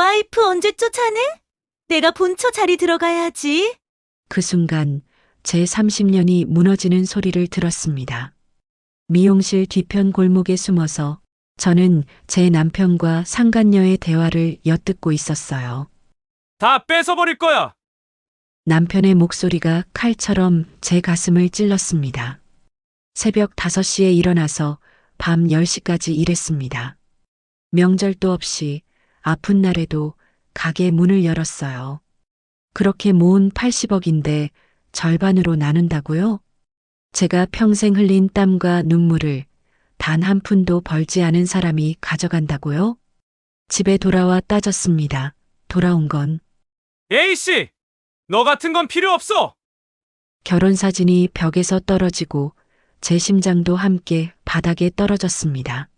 와이프 언제 쫓아내? 내가 본처 자리 들어가야지. 그 순간 제 30년이 무너지는 소리를 들었습니다. 미용실 뒤편 골목에 숨어서 저는 제 남편과 상간녀의 대화를 엿듣고 있었어요. 다 뺏어버릴 거야. 남편의 목소리가 칼처럼 제 가슴을 찔렀습니다. 새벽 5시에 일어나서 밤 10시까지 일했습니다. 명절도 없이 아픈 날에도 가게 문을 열었어요. 그렇게 모은 80억인데 절반으로 나눈다고요? 제가 평생 흘린 땀과 눈물을 단 한 푼도 벌지 않은 사람이 가져간다고요? 집에 돌아와 따졌습니다. 돌아온 건 A씨! 너 같은 건 필요 없어! 결혼사진이 벽에서 떨어지고 제 심장도 함께 바닥에 떨어졌습니다.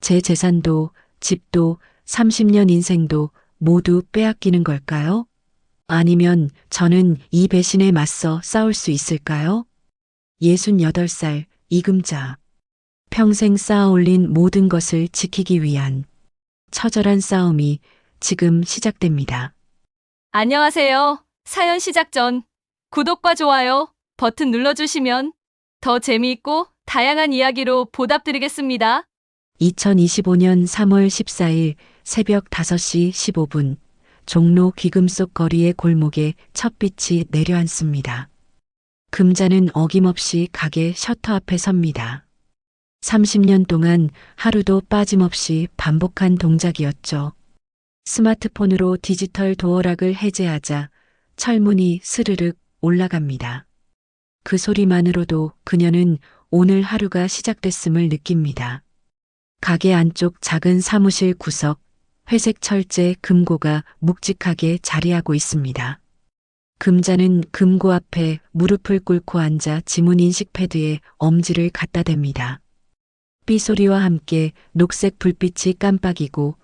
제 재산도 집도 30년 인생도 모두 빼앗기는 걸까요? 아니면 저는 이 배신에 맞서 싸울 수 있을까요? 68살 이금자. 평생 쌓아올린 모든 것을 지키기 위한 처절한 싸움이 지금 시작됩니다. 안녕하세요. 사연 시작 전 구독과 좋아요 버튼 눌러주시면 더 재미있고 다양한 이야기로 보답드리겠습니다. 2025년 3월 14일 새벽 5시 15분 종로 귀금속 거리의 골목에 첫빛이 내려앉습니다. 금자는 어김없이 가게 셔터 앞에 섭니다. 30년 동안 하루도 빠짐없이 반복한 동작이었죠. 스마트폰으로 디지털 도어락을 해제하자 철문이 스르륵 올라갑니다. 그 소리만으로도 그녀는 오늘 하루가 시작됐음을 느낍니다. 가게 안쪽 작은 사무실 구석, 회색 철제 금고가 묵직하게 자리하고 있습니다. 금자는 금고 앞에 무릎을 꿇고 앉아 지문 인식 패드에 엄지를 갖다 댑니다. 삐소리와 함께 녹색 불빛이 깜빡이고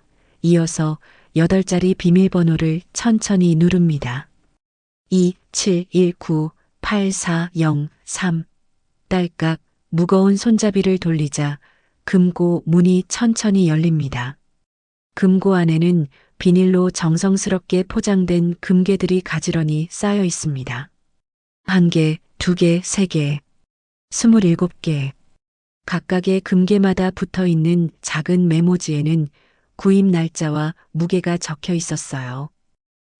이어서 8자리 비밀번호를 천천히 누릅니다. 27198403 딸깍 무거운 손잡이를 돌리자 금고 문이 천천히 열립니다. 금고 안에는 비닐로 정성스럽게 포장된 금괴들이 가지런히 쌓여 있습니다. 1개, 2개, 3개, 27개. 각각의 금괴마다 붙어 있는 작은 메모지에는 구입 날짜와 무게가 적혀 있었어요.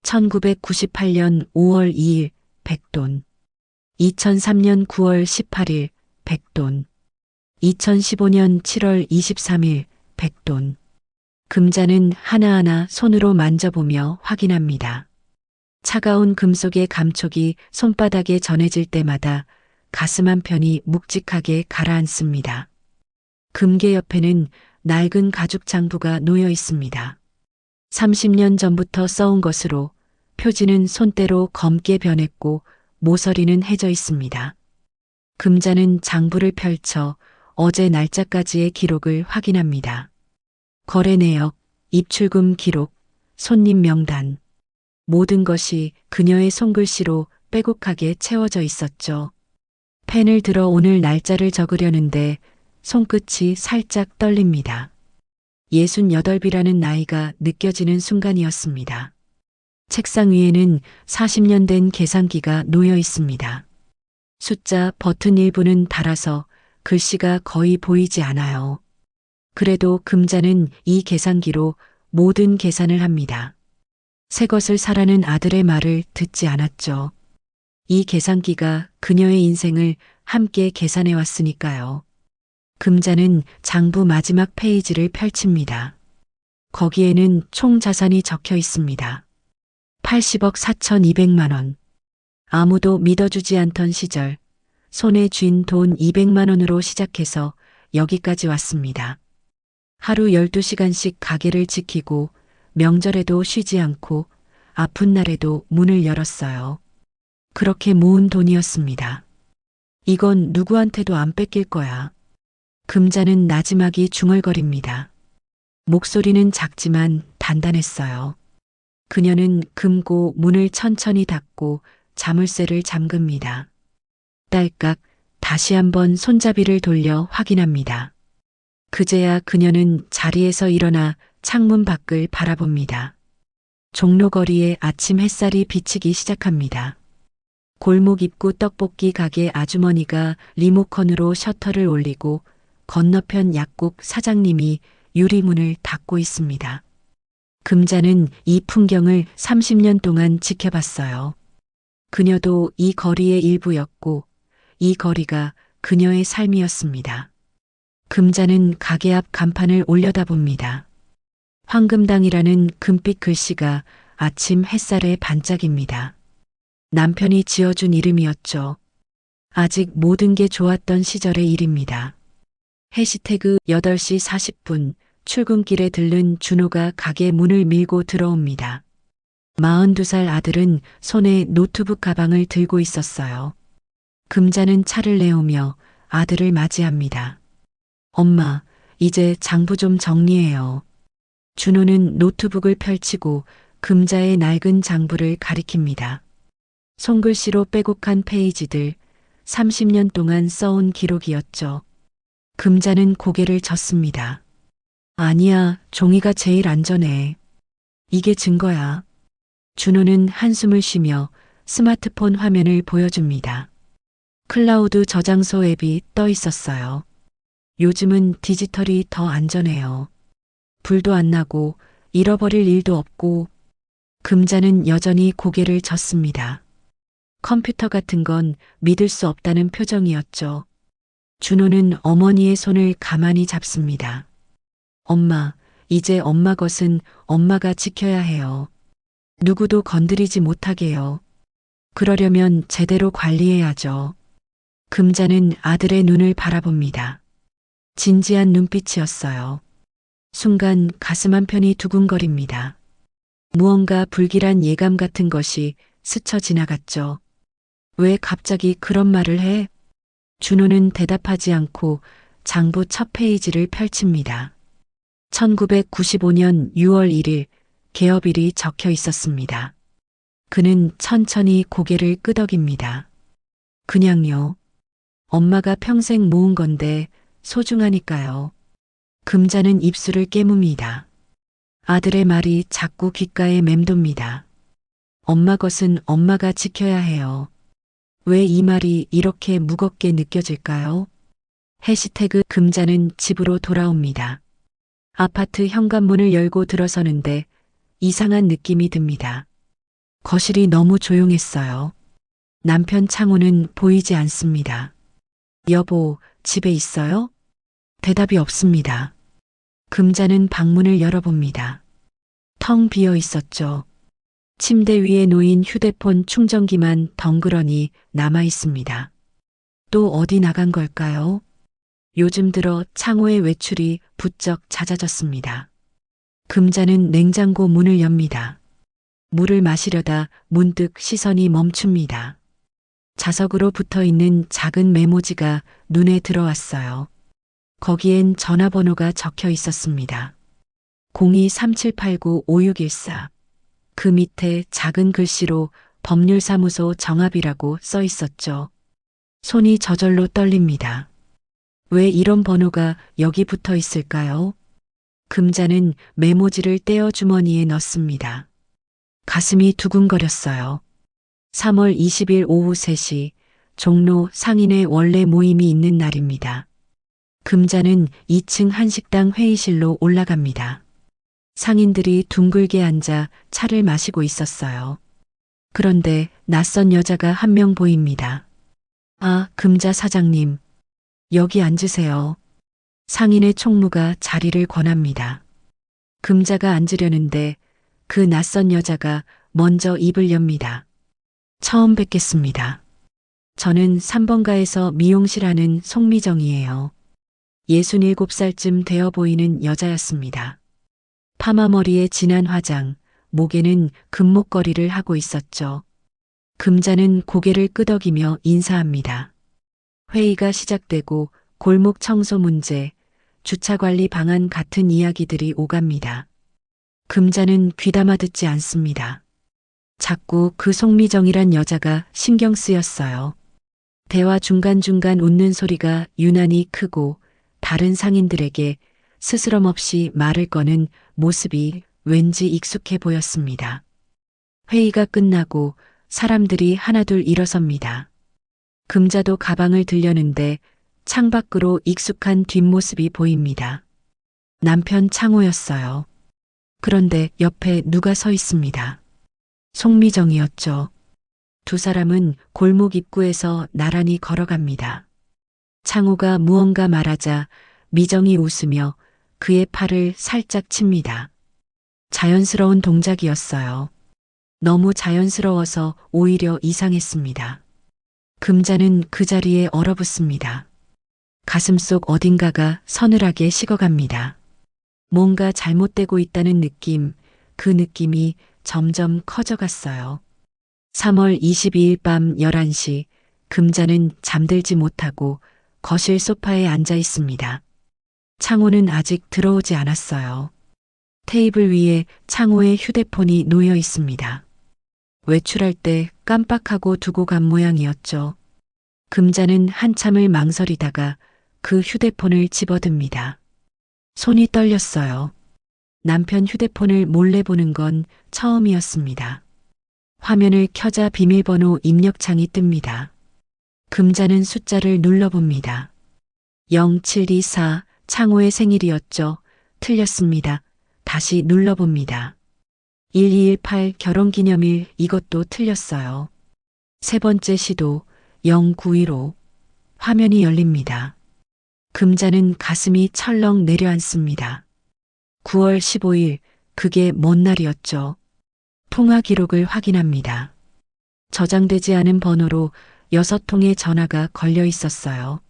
1998년 5월 2일 100돈, 2003년 9월 18일 100돈, 2015년 7월 23일 100돈. 금자는 하나하나 손으로 만져보며 확인합니다. 차가운 금속의 감촉이 손바닥에 전해질 때마다 가슴 한편이 묵직하게 가라앉습니다. 금괴 옆에는 낡은 가죽 장부가 놓여 있습니다. 30년 전부터 써온 것으로 표지는 손때로 검게 변했고 모서리는 해져 있습니다. 금자는 장부를 펼쳐 어제 날짜까지의 기록을 확인합니다. 거래 내역, 입출금 기록, 손님 명단. 모든 것이 그녀의 손글씨로 빼곡하게 채워져 있었죠. 펜을 들어 오늘 날짜를 적으려는데 손끝이 살짝 떨립니다. 68이라는 나이가 느껴지는 순간이었습니다. 책상 위에는 40년 된 계산기가 놓여 있습니다. 숫자 버튼 일부는 닳아서 글씨가 거의 보이지 않아요. 그래도 금자는 이 계산기로 모든 계산을 합니다. 새 것을 사라는 아들의 말을 듣지 않았죠. 이 계산기가 그녀의 인생을 함께 계산해 왔으니까요. 금자는 장부 마지막 페이지를 펼칩니다. 거기에는 총 자산이 적혀 있습니다. 80억 4,200만 원. 아무도 믿어주지 않던 시절 손에 쥔 돈 200만 원으로 시작해서 여기까지 왔습니다. 하루 12시간씩 가게를 지키고 명절에도 쉬지 않고 아픈 날에도 문을 열었어요. 그렇게 모은 돈이었습니다. 이건 누구한테도 안 뺏길 거야. 금자는 나지막이 중얼거립니다. 목소리는 작지만 단단했어요. 그녀는 금고 문을 천천히 닫고 자물쇠를 잠급니다. 딸깍 다시 한번 손잡이를 돌려 확인합니다. 그제야 그녀는 자리에서 일어나 창문 밖을 바라봅니다. 종로거리에 아침 햇살이 비치기 시작합니다. 골목 입구 떡볶이 가게 아주머니가 리모컨으로 셔터를 올리고 건너편 약국 사장님이 유리문을 닫고 있습니다. 금자는 이 풍경을 30년 동안 지켜봤어요. 그녀도 이 거리의 일부였고 이 거리가 그녀의 삶이었습니다. 금자는 가게 앞 간판을 올려다봅니다. 황금당이라는 금빛 글씨가 아침 햇살에 반짝입니다. 남편이 지어준 이름이었죠. 아직 모든 게 좋았던 시절의 일입니다. 해시태그 8시 40분 출근길에 들른 준호가 가게 문을 밀고 들어옵니다. 42살 아들은 손에 노트북 가방을 들고 있었어요. 금자는 차를 내오며 아들을 맞이합니다. 엄마, 이제 장부 좀 정리해요. 준호는 노트북을 펼치고 금자의 낡은 장부를 가리킵니다. 손글씨로 빼곡한 페이지들, 30년 동안 써온 기록이었죠. 금자는 고개를 젓습니다. 아니야, 종이가 제일 안전해. 이게 증거야. 준호는 한숨을 쉬며 스마트폰 화면을 보여줍니다. 클라우드 저장소 앱이 떠 있었어요. 요즘은 디지털이 더 안전해요. 불도 안 나고 잃어버릴 일도 없고. 금자는 여전히 고개를 젓습니다. 컴퓨터 같은 건 믿을 수 없다는 표정이었죠. 준호는 어머니의 손을 가만히 잡습니다. 엄마, 이제 엄마 것은 엄마가 지켜야 해요. 누구도 건드리지 못하게요. 그러려면 제대로 관리해야죠. 금자는 아들의 눈을 바라봅니다. 진지한 눈빛이었어요. 순간 가슴 한편이 두근거립니다. 무언가 불길한 예감 같은 것이 스쳐 지나갔죠. 왜 갑자기 그런 말을 해? 준호는 대답하지 않고 장부 첫 페이지를 펼칩니다. 1995년 6월 1일 개업일이 적혀 있었습니다. 그는 천천히 고개를 끄덕입니다. 그냥요. 엄마가 평생 모은 건데 소중하니까요. 금자는 입술을 깨뭅니다. 아들의 말이 자꾸 귓가에 맴돕니다. 엄마 것은 엄마가 지켜야 해요. 왜 이 말이 이렇게 무겁게 느껴질까요? 해시태그 금자는 집으로 돌아옵니다. 아파트 현관문을 열고 들어서는데 이상한 느낌이 듭니다. 거실이 너무 조용했어요. 남편 창호는 보이지 않습니다. 여보, 집에 있어요? 대답이 없습니다. 금자는 방문을 열어봅니다. 텅 비어 있었죠. 침대 위에 놓인 휴대폰 충전기만 덩그러니 남아 있습니다. 또 어디 나간 걸까요? 요즘 들어 창호의 외출이 부쩍 잦아졌습니다. 금자는 냉장고 문을 엽니다. 물을 마시려다 문득 시선이 멈춥니다. 자석으로 붙어 있는 작은 메모지가 눈에 들어왔어요. 거기엔 전화번호가 적혀 있었습니다. 02-3789-5614. 그 밑에 작은 글씨로 법률사무소 정합이라고 써 있었죠. 손이 저절로 떨립니다. 왜 이런 번호가 여기 붙어 있을까요? 금자는 메모지를 떼어 주머니에 넣습니다. 가슴이 두근거렸어요. 3월 20일 오후 3시 종로 상인의 원래 모임이 있는 날입니다. 금자는 2층 한식당 회의실로 올라갑니다. 상인들이 둥글게 앉아 차를 마시고 있었어요. 그런데 낯선 여자가 한 명 보입니다. 아, 금자 사장님. 여기 앉으세요. 상인의 총무가 자리를 권합니다. 금자가 앉으려는데 그 낯선 여자가 먼저 입을 엽니다. 처음 뵙겠습니다. 저는 3번가에서 미용실 하는 송미정이에요. 67살쯤 되어 보이는 여자였습니다. 파마머리에 진한 화장, 목에는 금목걸이를 하고 있었죠. 금자는 고개를 끄덕이며 인사합니다. 회의가 시작되고 골목 청소 문제, 주차관리 방안 같은 이야기들이 오갑니다. 금자는 귀담아 듣지 않습니다. 자꾸 그 송미정이란 여자가 신경 쓰였어요. 대화 중간중간 웃는 소리가 유난히 크고 다른 상인들에게 스스럼 없이 말을 거는 모습이 왠지 익숙해 보였습니다. 회의가 끝나고 사람들이 하나둘 일어섭니다. 금자도 가방을 들려는데 창밖으로 익숙한 뒷모습이 보입니다. 남편 창호였어요. 그런데 옆에 누가 서 있습니다. 송미정이었죠. 두 사람은 골목 입구에서 나란히 걸어갑니다. 창호가 무언가 말하자 미정이 웃으며 그의 팔을 살짝 칩니다. 자연스러운 동작이었어요. 너무 자연스러워서 오히려 이상했습니다. 금자는 그 자리에 얼어붙습니다. 가슴속 어딘가가 서늘하게 식어갑니다. 뭔가 잘못되고 있다는 느낌, 그 느낌이 점점 커져갔어요. 3월 22일 밤 11시, 금자는 잠들지 못하고 거실 소파에 앉아 있습니다. 창호는 아직 들어오지 않았어요. 테이블 위에 창호의 휴대폰이 놓여 있습니다. 외출할 때 깜빡하고 두고 간 모양이었죠. 금자는 한참을 망설이다가 그 휴대폰을 집어듭니다. 손이 떨렸어요. 남편 휴대폰을 몰래 보는 건 처음이었습니다. 화면을 켜자 비밀번호 입력창이 뜹니다. 금자는 숫자를 눌러봅니다. 0724 창호의 생일이었죠. 틀렸습니다. 다시 눌러봅니다. 1218 결혼기념일 이것도 틀렸어요. 세 번째 시도 0915 화면이 열립니다. 금자는 가슴이 철렁 내려앉습니다. 9월 15일 그게 뭔 날이었죠. 통화 기록을 확인합니다. 저장되지 않은 번호로 6통의 전화가 걸려 있었어요.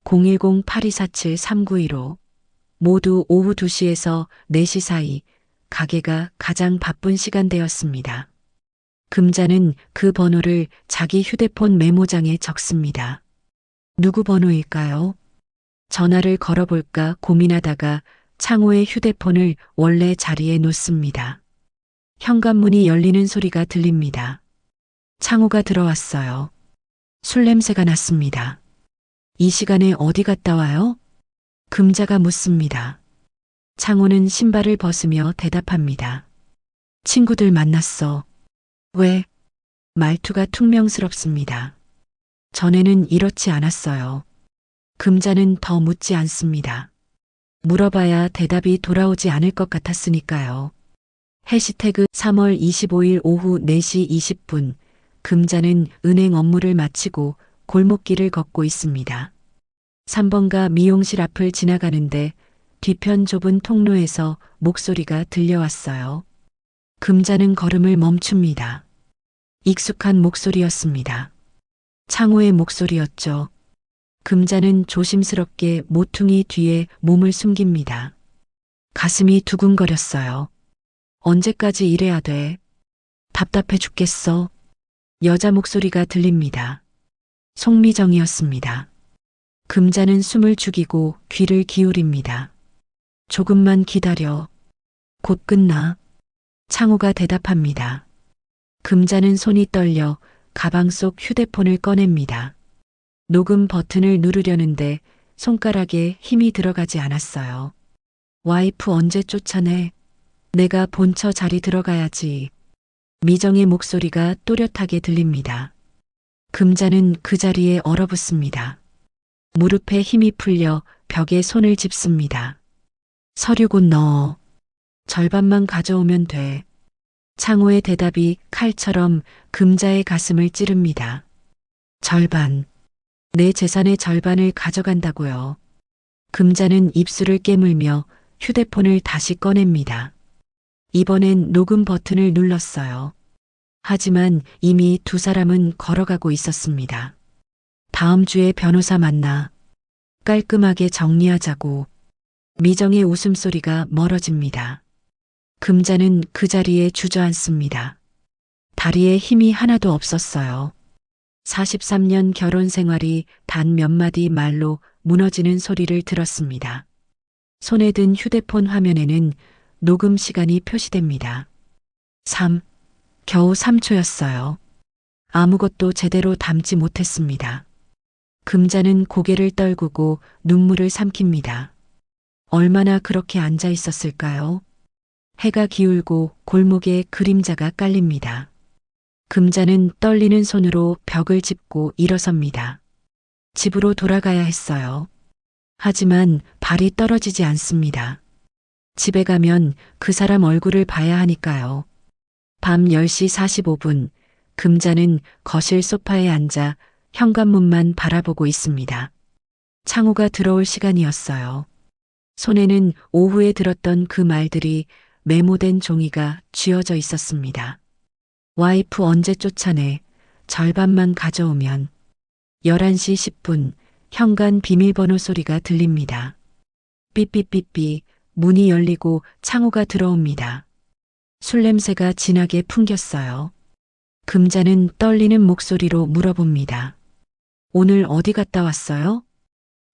010-8247-3915 모두 오후 2시에서 4시 사이 가게가 가장 바쁜 시간대였습니다. 금자는 그 번호를 자기 휴대폰 메모장에 적습니다. 누구 번호일까요? 전화를 걸어볼까 고민하다가 창호의 휴대폰을 원래 자리에 놓습니다. 현관문이 열리는 소리가 들립니다. 창호가 들어왔어요. 술 냄새가 났습니다. 이 시간에 어디 갔다 와요? 금자가 묻습니다. 창호는 신발을 벗으며 대답합니다. 친구들 만났어. 왜? 말투가 퉁명스럽습니다. 전에는 이렇지 않았어요. 금자는 더 묻지 않습니다. 물어봐야 대답이 돌아오지 않을 것 같았으니까요. 해시태그 3월 25일 오후 4시 20분 금자는 은행 업무를 마치고 골목길을 걷고 있습니다. 3번가 미용실 앞을 지나가는데 뒤편 좁은 통로에서 목소리가 들려왔어요. 금자는 걸음을 멈춥니다. 익숙한 목소리였습니다. 창호의 목소리였죠. 금자는 조심스럽게 모퉁이 뒤에 몸을 숨깁니다. 가슴이 두근거렸어요. 언제까지 이래야 돼? 답답해 죽겠어. 여자 목소리가 들립니다. 송미정이었습니다. 금자는 숨을 죽이고 귀를 기울입니다. 조금만 기다려. 곧 끝나. 창호가 대답합니다. 금자는 손이 떨려 가방 속 휴대폰을 꺼냅니다. 녹음 버튼을 누르려는데 손가락에 힘이 들어가지 않았어요. 와이프 언제 쫓아내? 내가 본처 자리 들어가야지. 미정의 목소리가 또렷하게 들립니다. 금자는 그 자리에 얼어붙습니다. 무릎에 힘이 풀려 벽에 손을 짚습니다. 서류 곧 넣어. 절반만 가져오면 돼. 창호의 대답이 칼처럼 금자의 가슴을 찌릅니다. 절반. 내 재산의 절반을 가져간다고요. 금자는 입술을 깨물며 휴대폰을 다시 꺼냅니다. 이번엔 녹음 버튼을 눌렀어요. 하지만 이미 두 사람은 걸어가고 있었습니다. 다음 주에 변호사 만나. 깔끔하게 정리하자고. 미정의 웃음소리가 멀어집니다. 금자는 그 자리에 주저앉습니다. 다리에 힘이 하나도 없었어요. 43년 결혼 생활이 단 몇 마디 말로 무너지는 소리를 들었습니다. 손에 든 휴대폰 화면에는 녹음 시간이 표시됩니다. 3. 겨우 3초였어요. 아무것도 제대로 담지 못했습니다. 금자는 고개를 떨구고 눈물을 삼킵니다. 얼마나 그렇게 앉아 있었을까요? 해가 기울고 골목에 그림자가 깔립니다. 금자는 떨리는 손으로 벽을 짚고 일어섭니다. 집으로 돌아가야 했어요. 하지만 발이 떨어지지 않습니다. 집에 가면 그 사람 얼굴을 봐야 하니까요. 밤 10시 45분, 금자는 거실 소파에 앉아 현관문만 바라보고 있습니다. 창호가 들어올 시간이었어요. 손에는 오후에 들었던 그 말들이 메모된 종이가 쥐어져 있었습니다. 와이프 언제 쫓아내? 절반만 가져오면. 11시 10분, 현관 비밀번호 소리가 들립니다. 삐삐삐삐, 문이 열리고 창호가 들어옵니다. 술 냄새가 진하게 풍겼어요. 금자는 떨리는 목소리로 물어봅니다. 오늘 어디 갔다 왔어요?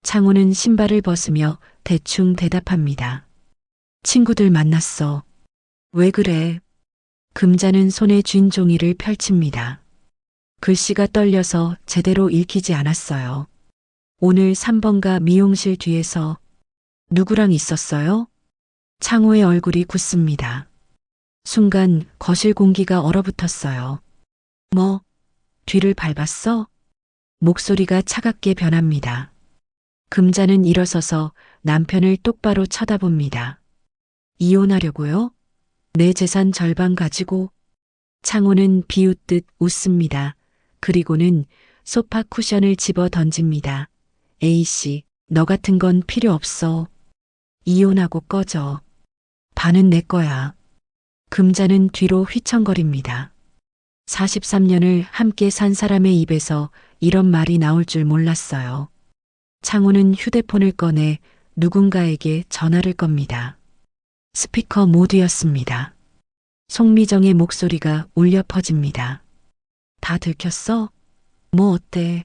창호는 신발을 벗으며 대충 대답합니다. 친구들 만났어. 왜 그래? 금자는 손에 쥔 종이를 펼칩니다. 글씨가 떨려서 제대로 읽히지 않았어요. 오늘 3번가 미용실 뒤에서 누구랑 있었어요? 창호의 얼굴이 굳습니다. 순간 거실 공기가 얼어붙었어요. 뭐, 뒤를 밟았어? 목소리가 차갑게 변합니다. 금자는 일어서서 남편을 똑바로 쳐다봅니다. 이혼하려고요? 내 재산 절반 가지고? 창호는 비웃듯 웃습니다. 그리고는 소파 쿠션을 집어 던집니다. A씨, 너 같은 건 필요 없어. 이혼하고 꺼져. 반은 내 거야. 금자는 뒤로 휘청거립니다. 43년을 함께 산 사람의 입에서 이런 말이 나올 줄 몰랐어요. 창호는 휴대폰을 꺼내 누군가에게 전화를 겁니다. 스피커 모드였습니다. 송미정의 목소리가 울려 퍼집니다. 다 들켰어? 뭐 어때?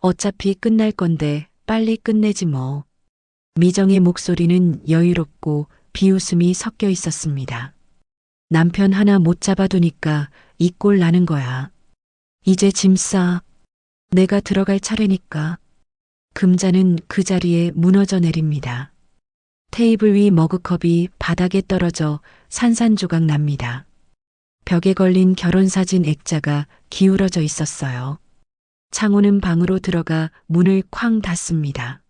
어차피 끝날 건데 빨리 끝내지 뭐. 미정의 목소리는 여유롭고 비웃음이 섞여 있었습니다. 남편 하나 못 잡아두니까 이 꼴 나는 거야. 이제 짐 싸. 내가 들어갈 차례니까. 금자는 그 자리에 무너져 내립니다. 테이블 위 머그컵이 바닥에 떨어져 산산조각 납니다. 벽에 걸린 결혼사진 액자가 기울어져 있었어요. 창호는 방으로 들어가 문을 쾅 닫습니다.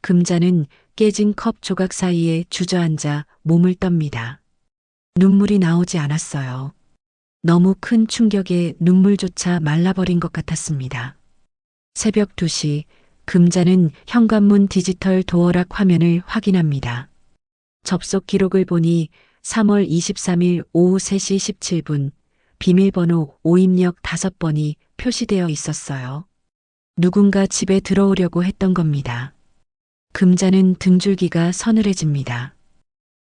금자는 깨진 컵 조각 사이에 주저앉아 몸을 떱니다. 눈물이 나오지 않았어요. 너무 큰 충격에 눈물조차 말라버린 것 같았습니다. 새벽 2시, 금자는 현관문 디지털 도어락 화면을 확인합니다. 접속 기록을 보니 3월 23일 오후 3시 17분, 비밀번호 오입력 5번이 표시되어 있었어요. 누군가 집에 들어오려고 했던 겁니다. 금자는 등줄기가 서늘해집니다.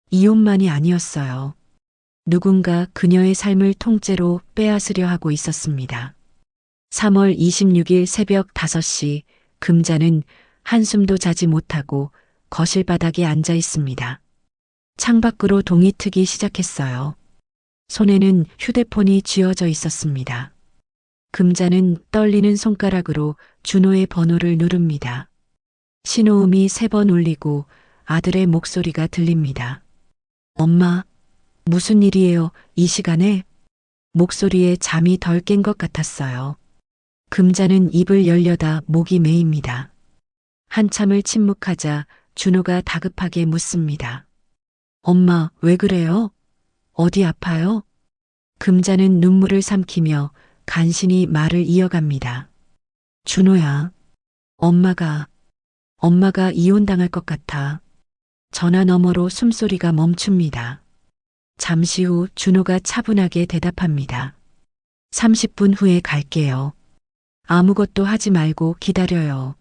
이혼만이 아니었어요. 누군가 그녀의 삶을 통째로 빼앗으려 하고 있었습니다. 3월 26일 새벽 5시, 금자는 한숨도 자지 못하고 거실 바닥에 앉아 있습니다. 창밖으로 동이 트기 시작했어요. 손에는 휴대폰이 쥐어져 있었습니다. 금자는 떨리는 손가락으로 준호의 번호를 누릅니다. 신호음이 3번 울리고 아들의 목소리가 들립니다. 엄마, 무슨 일이에요, 이 시간에? 목소리에 잠이 덜 깬 것 같았어요. 금자는 입을 열려다 목이 메입니다. 한참을 침묵하자 준호가 다급하게 묻습니다. 엄마, 왜 그래요? 어디 아파요? 금자는 눈물을 삼키며 간신히 말을 이어갑니다. 준호야, 엄마가 이혼당할 것 같아. 전화 너머로 숨소리가 멈춥니다. 잠시 후 준호가 차분하게 대답합니다. 30분 후에 갈게요. 아무것도 하지 말고 기다려요.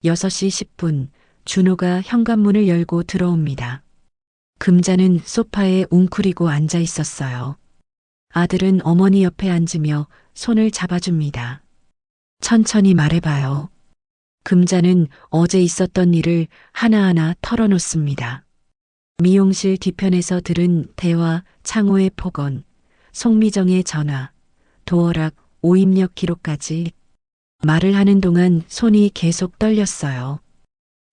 6시 10분, 준호가 현관문을 열고 들어옵니다. 금자는 소파에 웅크리고 앉아 있었어요. 아들은 어머니 옆에 앉으며 손을 잡아줍니다. 천천히 말해봐요. 금자는 어제 있었던 일을 하나하나 털어놓습니다. 미용실 뒤편에서 들은 대화, 창호의 폭언, 송미정의 전화, 도어락, 오입력 기록까지. 말을 하는 동안 손이 계속 떨렸어요.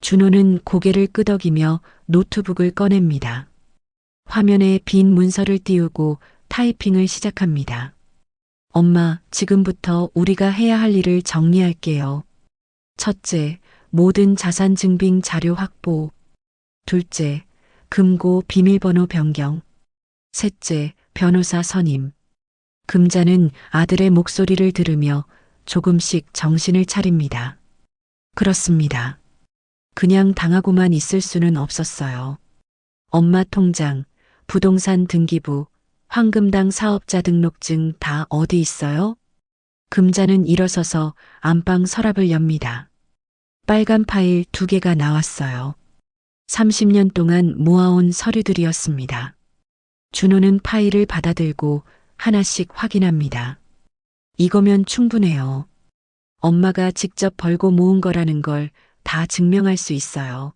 준호는 고개를 끄덕이며 노트북을 꺼냅니다. 화면에 빈 문서를 띄우고 타이핑을 시작합니다. 엄마, 지금부터 우리가 해야 할 일을 정리할게요. 첫째, 모든 자산 증빙 자료 확보. 둘째, 금고 비밀번호 변경. 셋째, 변호사 선임. 금자는 아들의 목소리를 들으며 조금씩 정신을 차립니다. 그렇습니다. 그냥 당하고만 있을 수는 없었어요. 엄마 통장, 부동산 등기부, 황금당 사업자 등록증 다 어디 있어요? 금자는 일어서서 안방 서랍을 엽니다. 빨간 파일 2개가 나왔어요. 30년 동안 모아온 서류들이었습니다. 준호는 파일을 받아들고 하나씩 확인합니다. 이거면 충분해요. 엄마가 직접 벌고 모은 거라는 걸 다 증명할 수 있어요.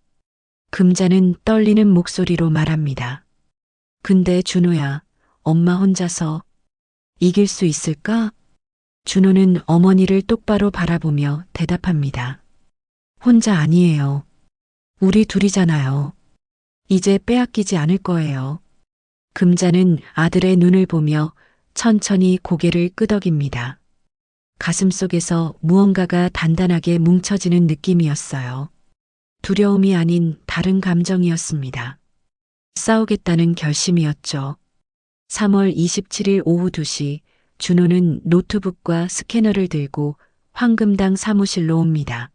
금자는 떨리는 목소리로 말합니다. 근데 준호야, 엄마 혼자서 이길 수 있을까? 준호는 어머니를 똑바로 바라보며 대답합니다. 혼자 아니에요. 우리 둘이잖아요. 이제 빼앗기지 않을 거예요. 금자는 아들의 눈을 보며 천천히 고개를 끄덕입니다. 가슴속에서 무언가가 단단하게 뭉쳐지는 느낌이었어요. 두려움이 아닌 다른 감정이었습니다. 싸우겠다는 결심이었죠. 3월 27일 오후 2시 준호는 노트북과 스캐너를 들고 황금당 사무실로 옵니다.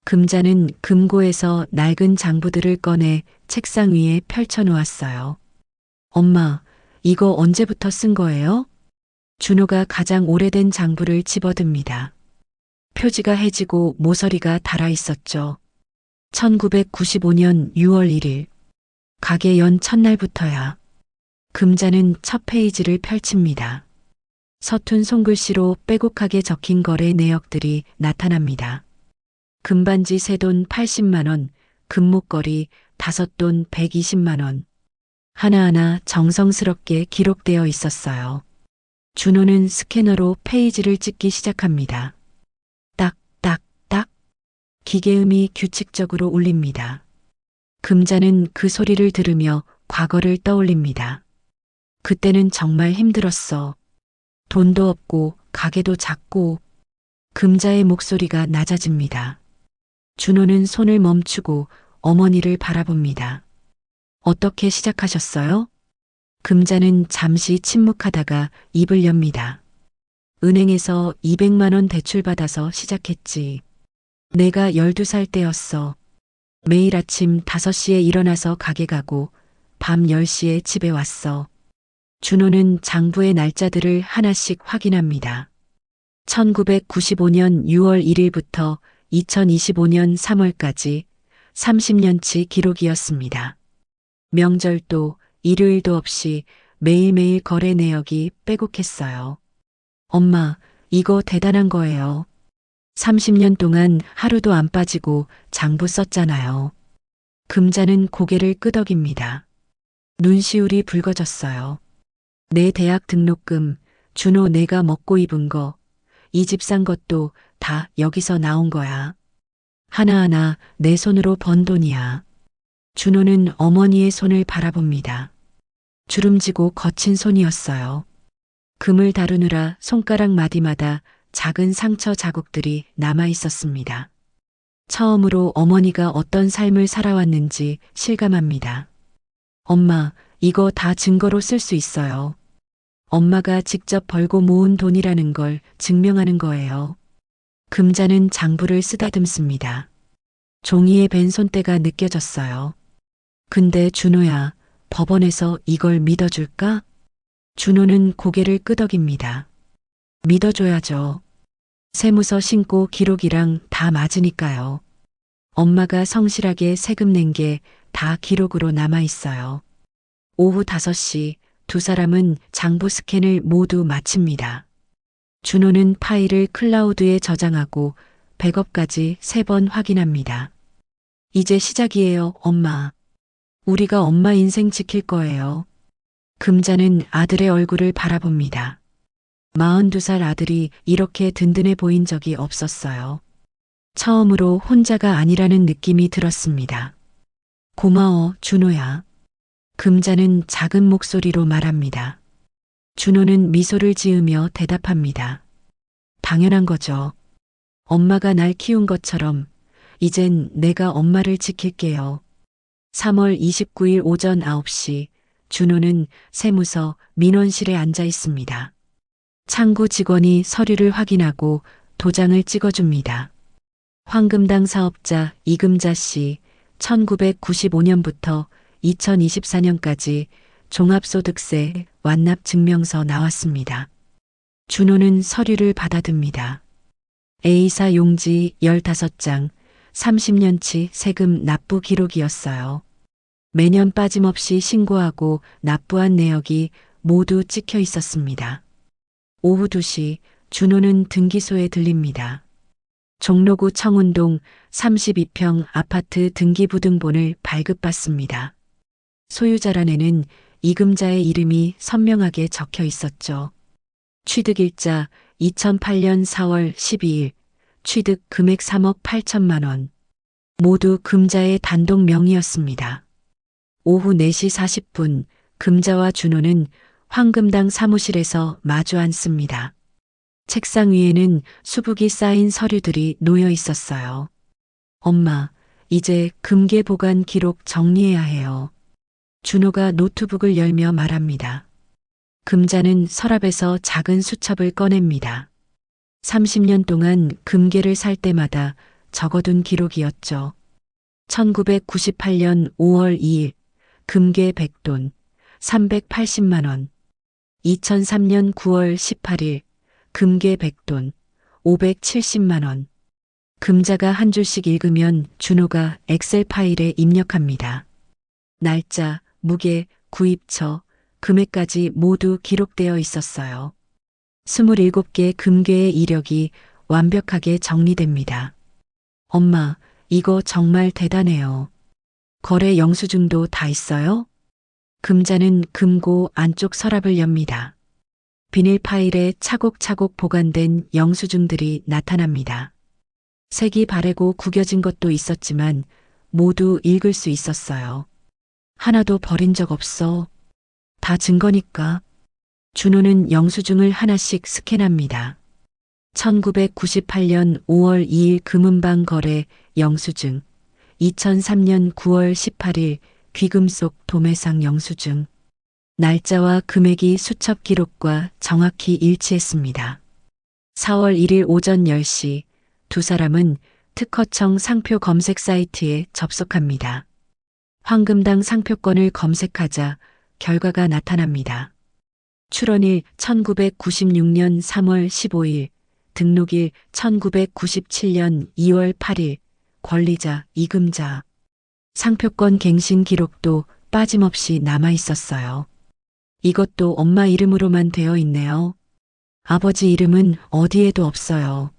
금자는 금고에서 낡은 장부들을 꺼내 책상 위에 펼쳐 놓았어요. 엄마, 이거 언제부터 쓴 거예요? 준호가 가장 오래된 장부를 집어듭니다. 표지가 해지고 모서리가 달아 있었죠. 1995년 6월 1일. 가게 연 첫날부터야. 금자는 첫 페이지를 펼칩니다. 서툰 손글씨로 빼곡하게 적힌 거래 내역들이 나타납니다. 금반지 3돈 80만 원, 금목걸이 5돈 120만 원. 하나하나 정성스럽게 기록되어 있었어요. 준호는 스캐너로 페이지를 찍기 시작합니다. 딱, 딱, 딱. 기계음이 규칙적으로 울립니다. 금자는 그 소리를 들으며 과거를 떠올립니다. 그때는 정말 힘들었어. 돈도 없고 가게도 작고. 금자의 목소리가 낮아집니다. 준호는 손을 멈추고 어머니를 바라봅니다. 어떻게 시작하셨어요? 금자는 잠시 침묵하다가 입을 엽니다. 은행에서 200만 원 대출받아서 시작했지. 내가 12살 때였어. 매일 아침 5시에 일어나서 가게 가고 밤 10시에 집에 왔어. 준호는 장부의 날짜들을 하나씩 확인합니다. 1995년 6월 1일부터 2025년 3월까지 30년치 기록이었습니다. 명절도 일요일도 없이 매일매일 거래 내역이 빼곡했어요. 엄마, 이거 대단한 거예요. 30년 동안 하루도 안 빠지고 장부 썼잖아요. 금자는 고개를 끄덕입니다. 눈시울이 붉어졌어요. 내 대학 등록금, 준호 내가 먹고 입은 거, 이 집 산 것도 다 여기서 나온 거야. 하나하나 내 손으로 번 돈이야. 준호는 어머니의 손을 바라봅니다. 주름지고 거친 손이었어요. 금을 다루느라 손가락 마디마다 작은 상처 자국들이 남아 있었습니다. 처음으로 어머니가 어떤 삶을 살아왔는지 실감합니다. 엄마, 이거 다 증거로 쓸 수 있어요. 엄마가 직접 벌고 모은 돈이라는 걸 증명하는 거예요. 금자는 장부를 쓰다듬습니다. 종이에 밴 손때가 느껴졌어요. 근데 준호야, 법원에서 이걸 믿어줄까? 준호는 고개를 끄덕입니다. 믿어줘야죠. 세무서 신고 기록이랑 다 맞으니까요. 엄마가 성실하게 세금 낸 게 다 기록으로 남아 있어요. 오후 5시 두 사람은 장부 스캔을 모두 마칩니다. 준호는 파일을 클라우드에 저장하고 백업까지 3번 확인합니다. 이제 시작이에요, 엄마. 우리가 엄마 인생 지킬 거예요. 금자는 아들의 얼굴을 바라봅니다. 42살 아들이 이렇게 든든해 보인 적이 없었어요. 처음으로 혼자가 아니라는 느낌이 들었습니다. 고마워, 준호야. 금자는 작은 목소리로 말합니다. 준호는 미소를 지으며 대답합니다. 당연한 거죠. 엄마가 날 키운 것처럼 이젠 내가 엄마를 지킬게요. 3월 29일 오전 9시 준호는 세무서 민원실에 앉아 있습니다. 창구 직원이 서류를 확인하고 도장을 찍어줍니다. 황금당 사업자 이금자 씨 1995년부터 2024년까지 종합소득세 완납 증명서 나왔습니다. 준호는 서류를 받아듭니다. A사 용지 15장 30년치 세금 납부 기록이었어요. 매년 빠짐없이 신고하고 납부한 내역이 모두 찍혀 있었습니다. 오후 2시 준호는 등기소에 들립니다. 종로구 청운동 32평 아파트 등기부등본을 발급받습니다. 소유자란에는 이금자의 이름이 선명하게 적혀 있었죠. 취득일자 2008년 4월 12일, 취득 금액 3억 8천만 원. 모두 금자의 단독 명의였습니다. 오후 4시 40분 금자와 준호는 황금당 사무실에서 마주 앉습니다. 책상 위에는 수북이 쌓인 서류들이 놓여 있었어요. 엄마, 이제 금괴 보관 기록 정리해야 해요. 준호가 노트북을 열며 말합니다. 금자는 서랍에서 작은 수첩을 꺼냅니다. 30년 동안 금괴를 살 때마다 적어둔 기록이었죠. 1998년 5월 2일 금괴 100돈 380만 원. 2003년 9월 18일 금괴 100돈 570만 원. 금자가 한 줄씩 읽으면 준호가 엑셀 파일에 입력합니다. 날짜, 무게, 구입처, 금액까지 모두 기록되어 있었어요. 27개 금괴의 이력이 완벽하게 정리됩니다. 엄마, 이거 정말 대단해요. 거래 영수증도 다 있어요? 금자는 금고 안쪽 서랍을 엽니다. 비닐 파일에 차곡차곡 보관된 영수증들이 나타납니다. 색이 바래고 구겨진 것도 있었지만 모두 읽을 수 있었어요. 하나도 버린 적 없어. 다 증거니까. 준호는 영수증을 하나씩 스캔합니다. 1998년 5월 2일 금은방 거래 영수증, 2003년 9월 18일 귀금속 도매상 영수증. 날짜와 금액이 수첩 기록과 정확히 일치했습니다. 4월 1일 오전 10시 두 사람은 특허청 상표 검색 사이트에 접속합니다. 황금당 상표권을 검색하자 결과가 나타납니다. 출원일 1996년 3월 15일, 등록일 1997년 2월 8일, 권리자 이금자. 상표권 갱신 기록도 빠짐없이 남아 있었어요. 이것도 엄마 이름으로만 되어 있네요. 아버지 이름은 어디에도 없어요.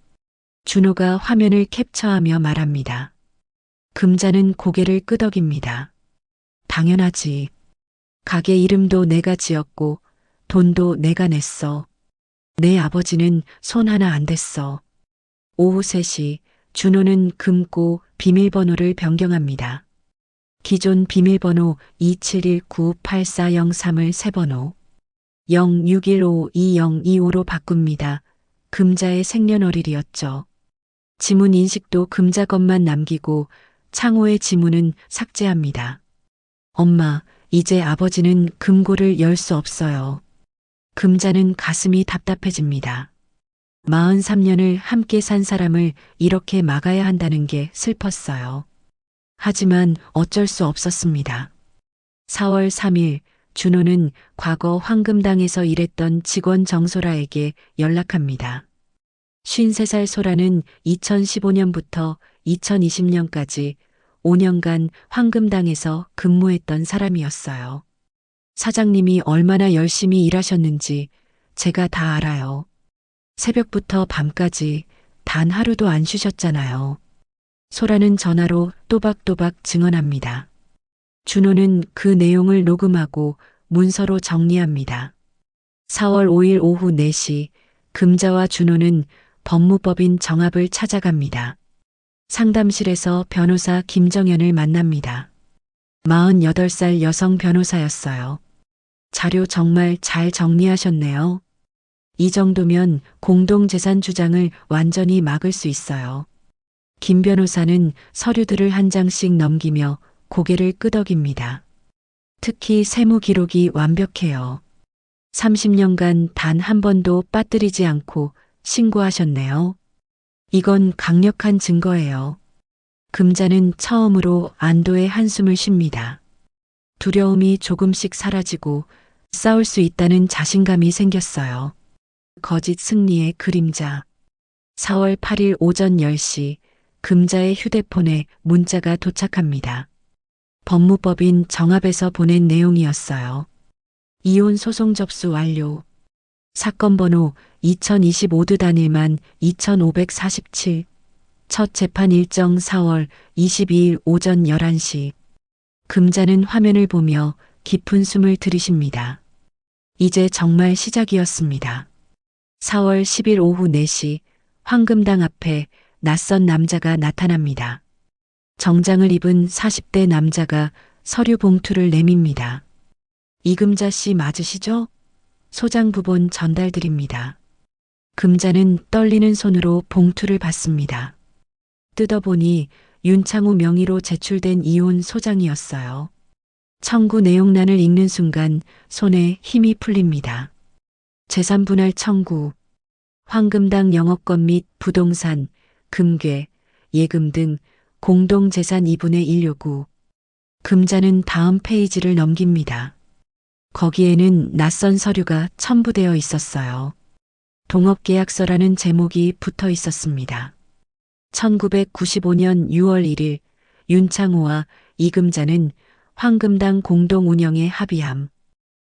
준호가 화면을 캡처하며 말합니다. 금자는 고개를 끄덕입니다. 당연하지. 가게 이름도 내가 지었고 돈도 내가 냈어. 내 아버지는 손 하나 안 댔어. 오후 3시 준호는 금고 비밀번호를 변경합니다. 기존 비밀번호 271984003을 새 번호 06152025로 바꿉니다. 금자의 생년월일이었죠. 지문 인식도 금자 것만 남기고 창호의 지문은 삭제합니다. 엄마, 이제 아버지는 금고를 열 수 없어요. 금자는 가슴이 답답해집니다. 43년을 함께 산 사람을 이렇게 막아야 한다는 게 슬펐어요. 하지만 어쩔 수 없었습니다. 4월 3일 준호는 과거 황금당에서 일했던 직원 정소라에게 연락합니다. 53살 소라는 2015년부터 2020년까지 5년간 황금당에서 근무했던 사람이었어요. 사장님이 얼마나 열심히 일하셨는지 제가 다 알아요. 새벽부터 밤까지 단 하루도 안 쉬셨잖아요. 소라는 전화로 또박또박 증언합니다. 준호는 그 내용을 녹음하고 문서로 정리합니다. 4월 5일 오후 4시 금자와 준호는 법무법인 정합을 찾아갑니다. 상담실에서 변호사 김정현을 만납니다. 48살 여성 변호사였어요. 자료 정말 잘 정리하셨네요. 이 정도면 공동재산 주장을 완전히 막을 수 있어요. 김 변호사는 서류들을 한 장씩 넘기며 고개를 끄덕입니다. 특히 세무 기록이 완벽해요. 30년간 단 한 번도 빠뜨리지 않고 신고하셨네요. 이건 강력한 증거예요. 금자는 처음으로 안도의 한숨을 쉽니다. 두려움이 조금씩 사라지고 싸울 수 있다는 자신감이 생겼어요. 거짓 승리의 그림자. 4월 8일 오전 10시 금자의 휴대폰에 문자가 도착합니다. 법무법인 정합에서 보낸 내용이었어요. 이혼 소송 접수 완료. 사건 번호 2025드 단일만 2547. 첫 재판 일정 4월 22일 오전 11시. 금자는 화면을 보며 깊은 숨을 들이쉽니다. 이제 정말 시작이었습니다. 4월 10일 오후 4시 황금당 앞에 낯선 남자가 나타납니다. 정장을 입은 40대 남자가 서류 봉투를 내밉니다. 이금자 씨 맞으시죠? 소장 부본 전달드립니다. 금자는 떨리는 손으로 봉투를 받습니다. 뜯어보니 윤창우 명의로 제출된 이혼 소장이었어요. 청구 내용란을 읽는 순간 손에 힘이 풀립니다. 재산분할 청구, 황금당 영업권 및 부동산, 금괴, 예금 등 공동재산 2분의 1 요구. 금자는 다음 페이지를 넘깁니다. 거기에는 낯선 서류가 첨부되어 있었어요. 동업계약서라는 제목이 붙어 있었습니다. 1995년 6월 1일 윤창호와 이금자는 황금당 공동 운영에 합의함.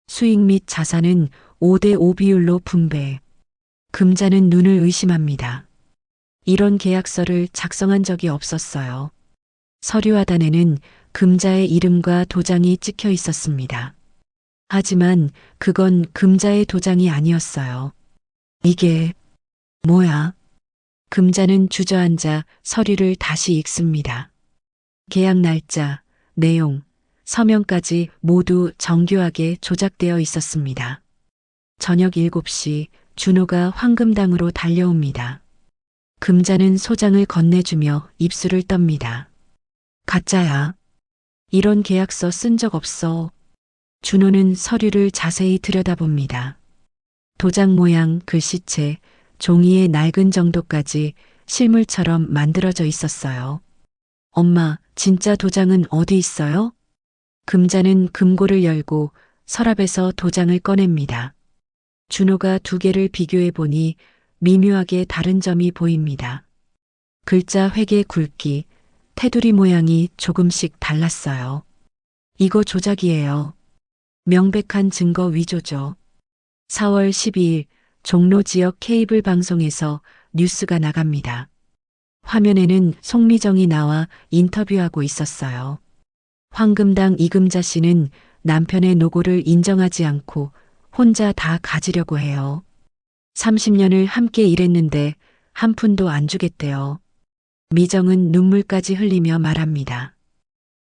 수익 및 자산은 5대5 비율로 분배. 금자는 눈을 의심합니다. 이런 계약서를 작성한 적이 없었어요. 서류 하단에는 금자의 이름과 도장이 찍혀 있었습니다. 하지만 그건 금자의 도장이 아니었어요. 이게 뭐야? 금자는 주저앉아 서류를 다시 읽습니다. 계약 날짜, 내용, 서명까지 모두 정교하게 조작되어 있었습니다. 저녁 7시 준호가 황금당으로 달려옵니다. 금자는 소장을 건네주며 입술을 떱니다. 가짜야. 이런 계약서 쓴 적 없어. 준호는 서류를 자세히 들여다봅니다. 도장 모양, 글씨체, 종이의 낡은 정도까지 실물처럼 만들어져 있었어요. 엄마, 진짜 도장은 어디 있어요? 금자는 금고를 열고 서랍에서 도장을 꺼냅니다. 준호가 두 개를 비교해 보니 미묘하게 다른 점이 보입니다. 글자 획의 굵기, 테두리 모양이 조금씩 달랐어요. 이거 조작이에요. 명백한 증거 위조죠. 4월 12일 종로 지역 케이블 방송에서 뉴스가 나갑니다. 화면에는 송미정이 나와 인터뷰하고 있었어요. 황금당 이금자 씨는 남편의 노고를 인정하지 않고 혼자 다 가지려고 해요. 30년을 함께 일했는데 한 푼도 안 주겠대요. 미정은 눈물까지 흘리며 말합니다.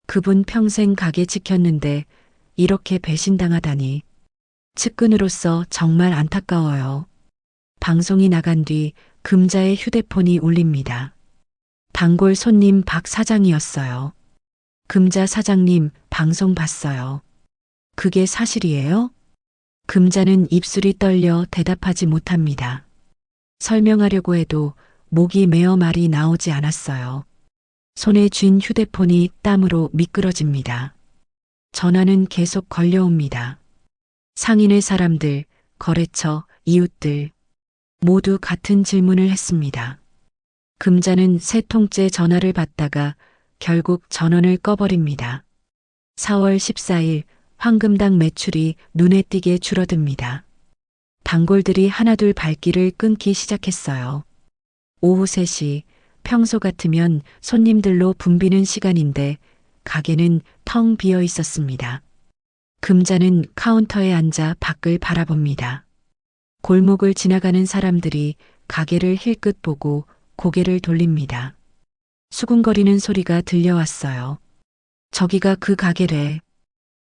그분 평생 가게 지켰는데 이렇게 배신당하다니. 측근으로서 정말 안타까워요. 방송이 나간 뒤 금자의 휴대폰이 울립니다. 단골 손님 박 사장이었어요. 금자 사장님, 방송 봤어요. 그게 사실이에요? 금자는 입술이 떨려 대답하지 못합니다. 설명하려고 해도 목이 메어 말이 나오지 않았어요. 손에 쥔 휴대폰이 땀으로 미끄러집니다. 전화는 계속 걸려옵니다. 상인의 사람들, 거래처, 이웃들 모두 같은 질문을 했습니다. 금자는 세 통째 전화를 받다가 결국 전원을 꺼버립니다. 4월 14일 황금당 매출이 눈에 띄게 줄어듭니다. 단골들이 하나둘 발길을 끊기 시작했어요. 오후 3시 평소 같으면 손님들로 붐비는 시간인데 가게는 텅 비어 있었습니다. 금자는 카운터에 앉아 밖을 바라봅니다. 골목을 지나가는 사람들이 가게를 힐끗 보고 고개를 돌립니다. 수군거리는 소리가 들려왔어요. 저기가 그 가게래.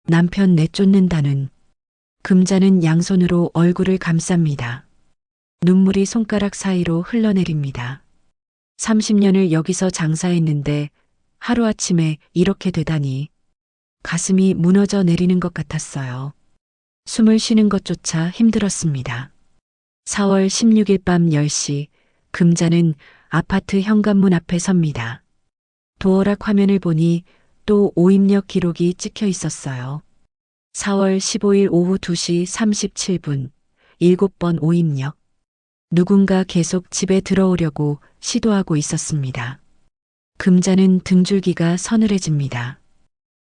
남편 내쫓는다는. 금자는 양손으로 얼굴을 감쌉니다. 눈물이 손가락 사이로 흘러내립니다. 30년을 여기서 장사했는데 하루아침에 이렇게 되다니. 가슴이 무너져 내리는 것 같았어요. 숨을 쉬는 것조차 힘들었습니다. 4월 16일 밤 10시, 금자는 아파트 현관문 앞에 섭니다. 도어락 화면을 보니 또 오입력 기록이 찍혀 있었어요. 4월 15일 오후 2시 37분, 7번 오입력. 누군가 계속 집에 들어오려고 시도하고 있었습니다. 금자는 등줄기가 서늘해집니다.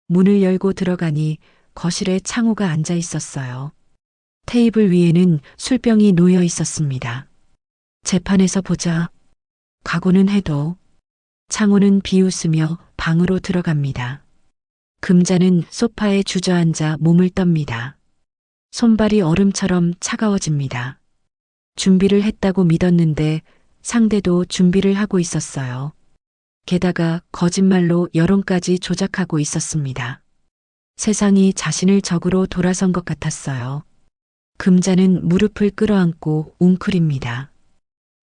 문을 열고 들어가니 거실에 창호가 앉아 있었어요. 테이블 위에는 술병이 놓여 있었습니다. 재판에서 보자. 각오는 해도. 창호는 비웃으며 방으로 들어갑니다. 금자는 소파에 주저앉아 몸을 떱니다. 손발이 얼음처럼 차가워집니다. 준비를 했다고 믿었는데 상대도 준비를 하고 있었어요. 게다가 거짓말로 여론까지 조작하고 있었습니다. 세상이 자신을 적으로 돌아선 것 같았어요. 금자는 무릎을 끌어안고 웅크립니다.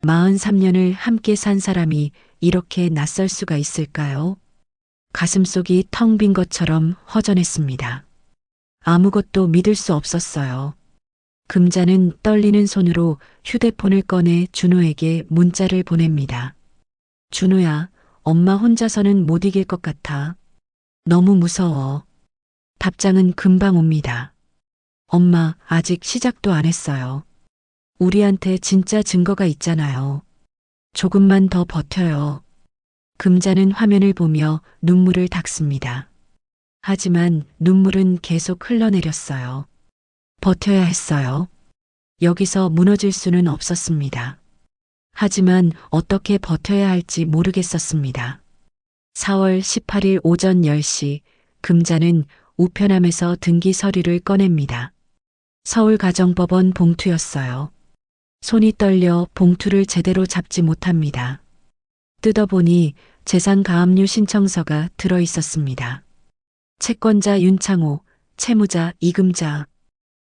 43년을 함께 산 사람이 이렇게 낯설 수가 있을까요? 가슴속이 텅 빈 것처럼 허전했습니다. 아무것도 믿을 수 없었어요. 금자는 떨리는 손으로 휴대폰을 꺼내 준호에게 문자를 보냅니다. 준호야, 엄마 혼자서는 못 이길 것 같아. 너무 무서워. 답장은 금방 옵니다. 엄마, 아직 시작도 안 했어요. 우리한테 진짜 증거가 있잖아요. 조금만 더 버텨요. 금자는 화면을 보며 눈물을 닦습니다. 하지만 눈물은 계속 흘러내렸어요. 버텨야 했어요. 여기서 무너질 수는 없었습니다. 하지만 어떻게 버텨야 할지 모르겠었습니다. 4월 18일 오전 10시, 금자는 우편함에서 등기 서류를 꺼냅니다. 서울가정법원 봉투였어요. 손이 떨려 봉투를 제대로 잡지 못합니다. 뜯어보니 재산가압류 신청서가 들어 있었습니다. 채권자 윤창호, 채무자 이금자,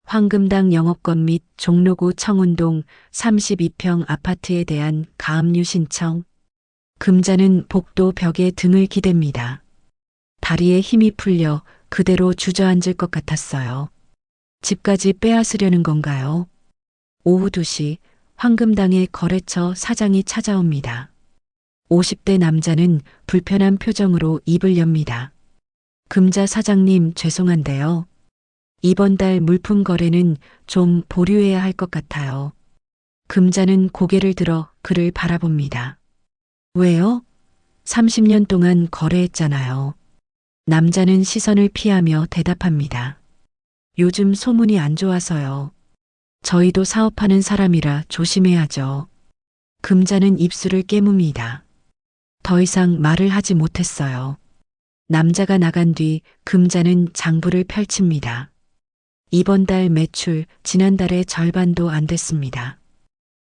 황금당 영업권 및 종로구 청운동 32평 아파트에 대한 가압류 신청. 금자는 복도 벽에 등을 기댑니다. 다리에 힘이 풀려 그대로 주저앉을 것 같았어요. 집까지 빼앗으려는 건가요? 오후 2시 황금당의 거래처 사장이 찾아옵니다. 50대 남자는 불편한 표정으로 입을 엽니다. 금자 사장님, 죄송한데요. 이번 달 물품 거래는 좀 보류해야 할 것 같아요. 금자는 고개를 들어 그를 바라봅니다. 왜요? 30년 동안 거래했잖아요. 남자는 시선을 피하며 대답합니다. 요즘 소문이 안 좋아서요. 저희도 사업하는 사람이라 조심해야죠. 금자는 입술을 깨뭅니다. 더 이상 말을 하지 못했어요. 남자가 나간 뒤 금자는 장부를 펼칩니다. 이번 달 매출 지난달의 절반도 안 됐습니다.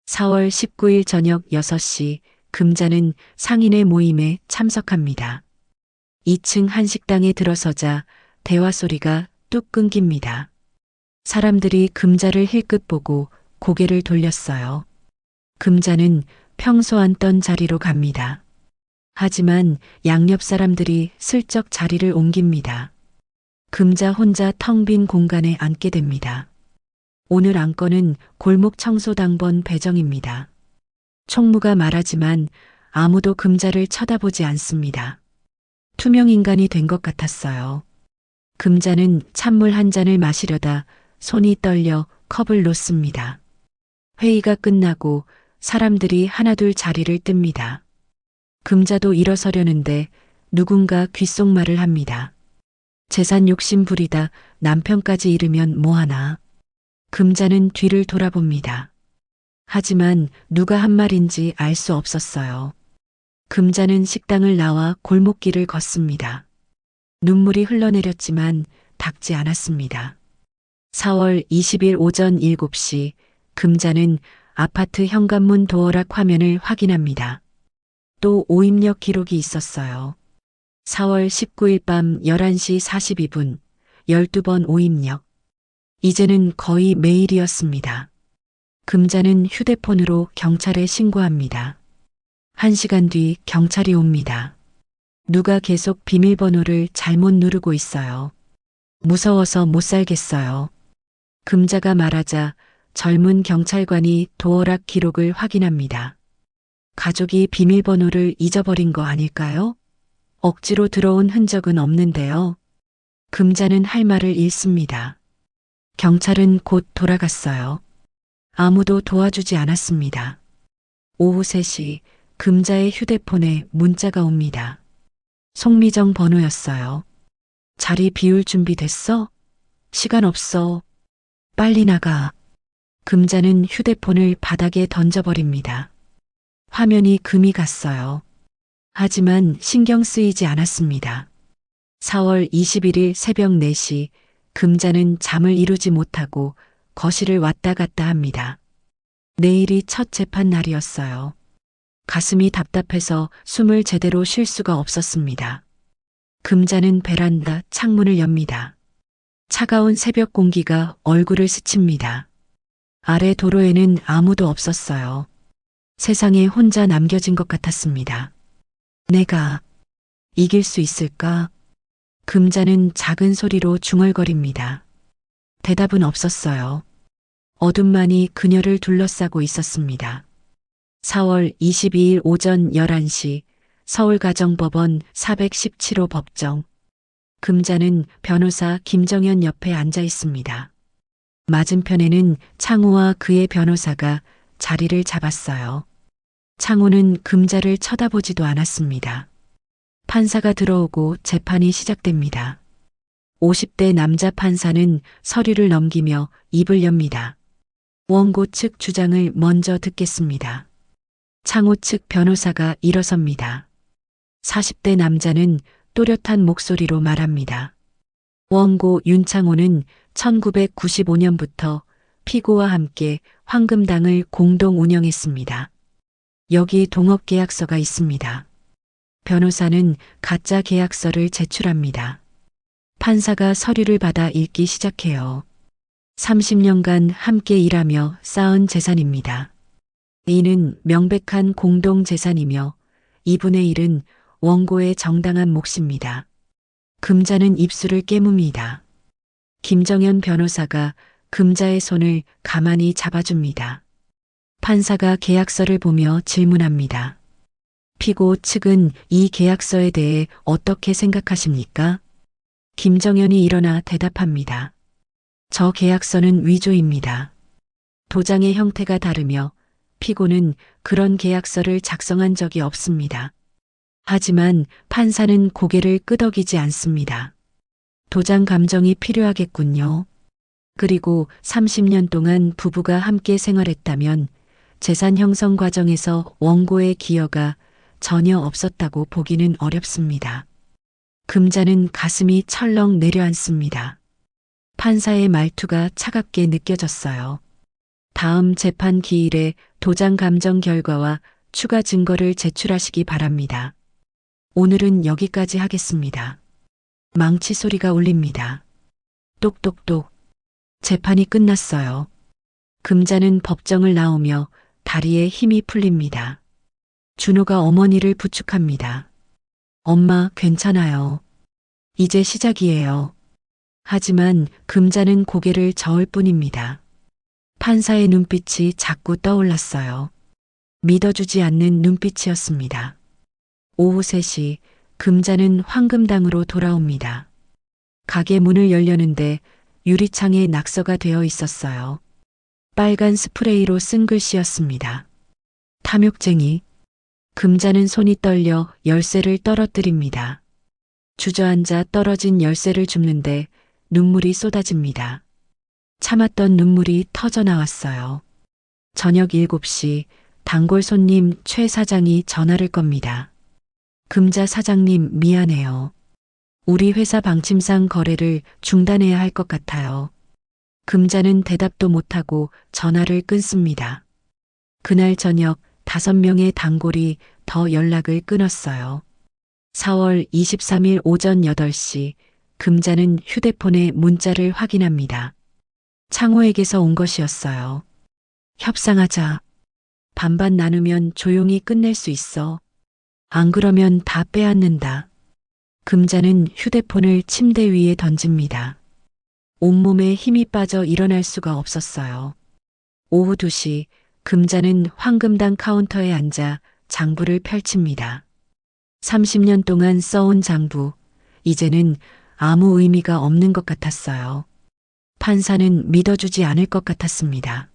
4월 19일 저녁 6시 금자는 상인의 모임에 참석합니다. 2층 한식당에 들어서자 대화 소리가 뚝 끊깁니다. 사람들이 금자를 힐끗 보고 고개를 돌렸어요. 금자는 평소 앉던 자리로 갑니다. 하지만 양옆 사람들이 슬쩍 자리를 옮깁니다. 금자 혼자 텅 빈 공간에 앉게 됩니다. 오늘 안건은 골목 청소당번 배정입니다. 총무가 말하지만 아무도 금자를 쳐다보지 않습니다. 투명 인간이 된 것 같았어요. 금자는 찬물 한 잔을 마시려다 손이 떨려 컵을 놓습니다. 회의가 끝나고 사람들이 하나둘 자리를 뜹니다. 금자도 일어서려는데 누군가 귓속말을 합니다. 재산 욕심 부리다 남편까지 잃으면 뭐하나. 금자는 뒤를 돌아봅니다. 하지만 누가 한 말인지 알 수 없었어요. 금자는 식당을 나와 골목길을 걷습니다. 눈물이 흘러내렸지만 닦지 않았습니다. 4월 20일 오전 7시 금자는 아파트 현관문 도어락 화면을 확인합니다. 또 오입력 기록이 있었어요. 4월 19일 밤 11시 42분, 12번 오입력. 이제는 거의 매일이었습니다. 금자는 휴대폰으로 경찰에 신고합니다. 1시간 뒤 경찰이 옵니다. 누가 계속 비밀번호를 잘못 누르고 있어요. 무서워서 못 살겠어요. 금자가 말하자 젊은 경찰관이 도어락 기록을 확인합니다. 가족이 비밀번호를 잊어버린 거 아닐까요? 억지로 들어온 흔적은 없는데요. 금자는 할 말을 잃습니다. 경찰은 곧 돌아갔어요. 아무도 도와주지 않았습니다. 오후 3시 금자의 휴대폰에 문자가 옵니다. 송미정 번호였어요. 자리 비울 준비 됐어? 시간 없어. 빨리 나가. 금자는 휴대폰을 바닥에 던져버립니다. 화면이 금이 갔어요. 하지만 신경 쓰이지 않았습니다. 4월 21일 새벽 4시 금자는 잠을 이루지 못하고 거실을 왔다 갔다 합니다. 내일이 첫 재판 날이었어요. 가슴이 답답해서 숨을 제대로 쉴 수가 없었습니다. 금자는 베란다 창문을 엽니다. 차가운 새벽 공기가 얼굴을 스칩니다. 아래 도로에는 아무도 없었어요. 세상에 혼자 남겨진 것 같았습니다. 내가 이길 수 있을까? 금자는 작은 소리로 중얼거립니다. 대답은 없었어요. 어둠만이 그녀를 둘러싸고 있었습니다. 4월 22일 오전 11시 서울가정법원 417호 법정. 금자는 변호사 김정현 옆에 앉아 있습니다. 맞은편에는 창호와 그의 변호사가 자리를 잡았어요. 창호는 금자를 쳐다보지도 않았습니다. 판사가 들어오고 재판이 시작됩니다. 50대 남자 판사는 서류를 넘기며 입을 엽니다. 원고 측 주장을 먼저 듣겠습니다. 창호 측 변호사가 일어섭니다. 40대 남자는 또렷한 목소리로 말합니다. 원고 윤창호는 1995년부터 피고와 함께 황금당을 공동 운영했습니다. 여기 동업계약서가 있습니다. 변호사는 가짜 계약서를 제출합니다. 판사가 서류를 받아 읽기 시작해요. 30년간 함께 일하며 쌓은 재산입니다. 이는 명백한 공동 재산이며 2분의 1은 원고의 정당한 몫입니다. 금자는 입술을 깨뭅니다. 김정현 변호사가 금자의 손을 가만히 잡아줍니다. 판사가 계약서를 보며 질문합니다. 피고 측은 이 계약서에 대해 어떻게 생각하십니까? 김정현이 일어나 대답합니다. 저 계약서는 위조입니다. 도장의 형태가 다르며 피고는 그런 계약서를 작성한 적이 없습니다. 하지만 판사는 고개를 끄덕이지 않습니다. 도장 감정이 필요하겠군요. 그리고 30년 동안 부부가 함께 생활했다면 재산 형성 과정에서 원고의 기여가 전혀 없었다고 보기는 어렵습니다. 금자는 가슴이 철렁 내려앉습니다. 판사의 말투가 차갑게 느껴졌어요. 다음 재판 기일에 도장 감정 결과와 추가 증거를 제출하시기 바랍니다. 오늘은 여기까지 하겠습니다. 망치 소리가 울립니다. 똑똑똑. 재판이 끝났어요. 금자는 법정을 나오며 다리에 힘이 풀립니다. 준호가 어머니를 부축합니다. 엄마, 괜찮아요. 이제 시작이에요. 하지만 금자는 고개를 저을 뿐입니다. 판사의 눈빛이 자꾸 떠올랐어요. 믿어주지 않는 눈빛이었습니다. 오후 3시 금자는 황금당으로 돌아옵니다. 가게 문을 열려는데 유리창에 낙서가 되어 있었어요. 빨간 스프레이로 쓴 글씨였습니다. 탐욕쟁이. 금자는 손이 떨려 열쇠를 떨어뜨립니다. 주저앉아 떨어진 열쇠를 줍는데 눈물이 쏟아집니다. 참았던 눈물이 터져 나왔어요. 저녁 7시 단골 손님 최 사장이 전화를 겁니다. 금자 사장님, 미안해요. 우리 회사 방침상 거래를 중단해야 할 것 같아요. 금자는 대답도 못하고 전화를 끊습니다. 그날 저녁 5명의 단골이 더 연락을 끊었어요. 4월 23일 오전 8시 금자는 휴대폰에 문자를 확인합니다. 창호에게서 온 것이었어요. 협상하자. 반반 나누면 조용히 끝낼 수 있어. 안 그러면 다 빼앗는다. 금자는 휴대폰을 침대 위에 던집니다. 온몸에 힘이 빠져 일어날 수가 없었어요. 오후 2시 금자는 황금당 카운터에 앉아 장부를 펼칩니다. 30년 동안 써온 장부, 이제는 아무 의미가 없는 것 같았어요. 판사는 믿어주지 않을 것 같았습니다.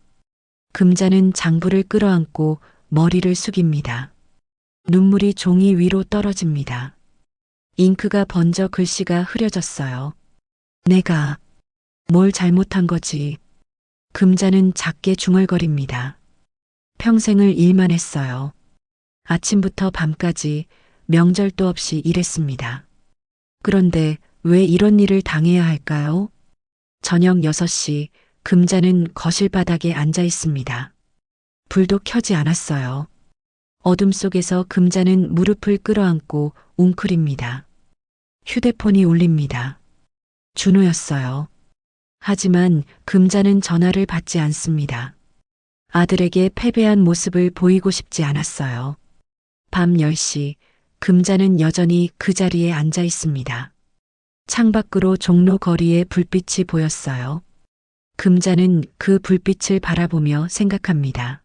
금자는 장부를 끌어안고 머리를 숙입니다. 눈물이 종이 위로 떨어집니다. 잉크가 번져 글씨가 흐려졌어요. 내가 뭘 잘못한 거지. 금자는 작게 중얼거립니다. 평생을 일만 했어요. 아침부터 밤까지 명절도 없이 일했습니다. 그런데 왜 이런 일을 당해야 할까요? 저녁 6시 금자는 거실 바닥에 앉아 있습니다. 불도 켜지 않았어요. 어둠 속에서 금자는 무릎을 끌어안고 웅크립니다. 휴대폰이 울립니다. 준호였어요. 하지만 금자는 전화를 받지 않습니다. 아들에게 패배한 모습을 보이고 싶지 않았어요. 밤 10시 금자는 여전히 그 자리에 앉아 있습니다. 창밖으로 종로 거리에 불빛이 보였어요. 금자는 그 불빛을 바라보며 생각합니다.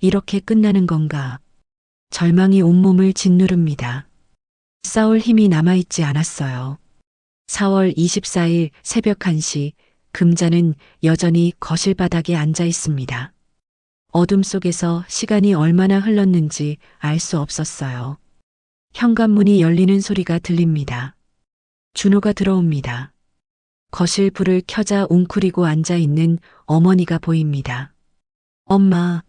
이렇게 끝나는 건가? 절망이 온몸을 짓누릅니다. 싸울 힘이 남아있지 않았어요. 4월 24일 새벽 1시 금자는 여전히 거실 바닥에 앉아 있습니다. 어둠 속에서 시간이 얼마나 흘렀는지 알 수 없었어요. 현관문이 열리는 소리가 들립니다. 준호가 들어옵니다. 거실 불을 켜자 웅크리고 앉아 있는 어머니가 보입니다. 엄마.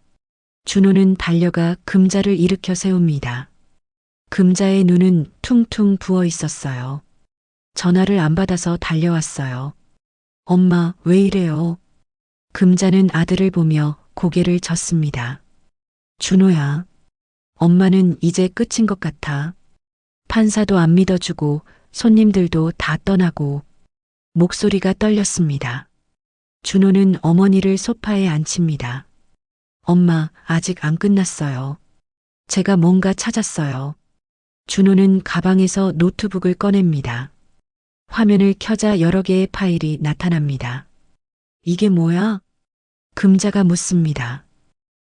준호는 달려가 금자를 일으켜 세웁니다. 금자의 눈은 퉁퉁 부어 있었어요. 전화를 안 받아서 달려왔어요. 엄마, 왜 이래요? 금자는 아들을 보며 고개를 젓습니다. 준호야, 엄마는 이제 끝인 것 같아. 판사도 안 믿어주고 손님들도 다 떠나고 목소리가 떨렸습니다. 준호는 어머니를 소파에 앉힙니다. 엄마, 아직 안 끝났어요. 제가 뭔가 찾았어요. 준호는 가방에서 노트북을 꺼냅니다. 화면을 켜자 여러 개의 파일이 나타납니다. 이게 뭐야? 금자가 묻습니다.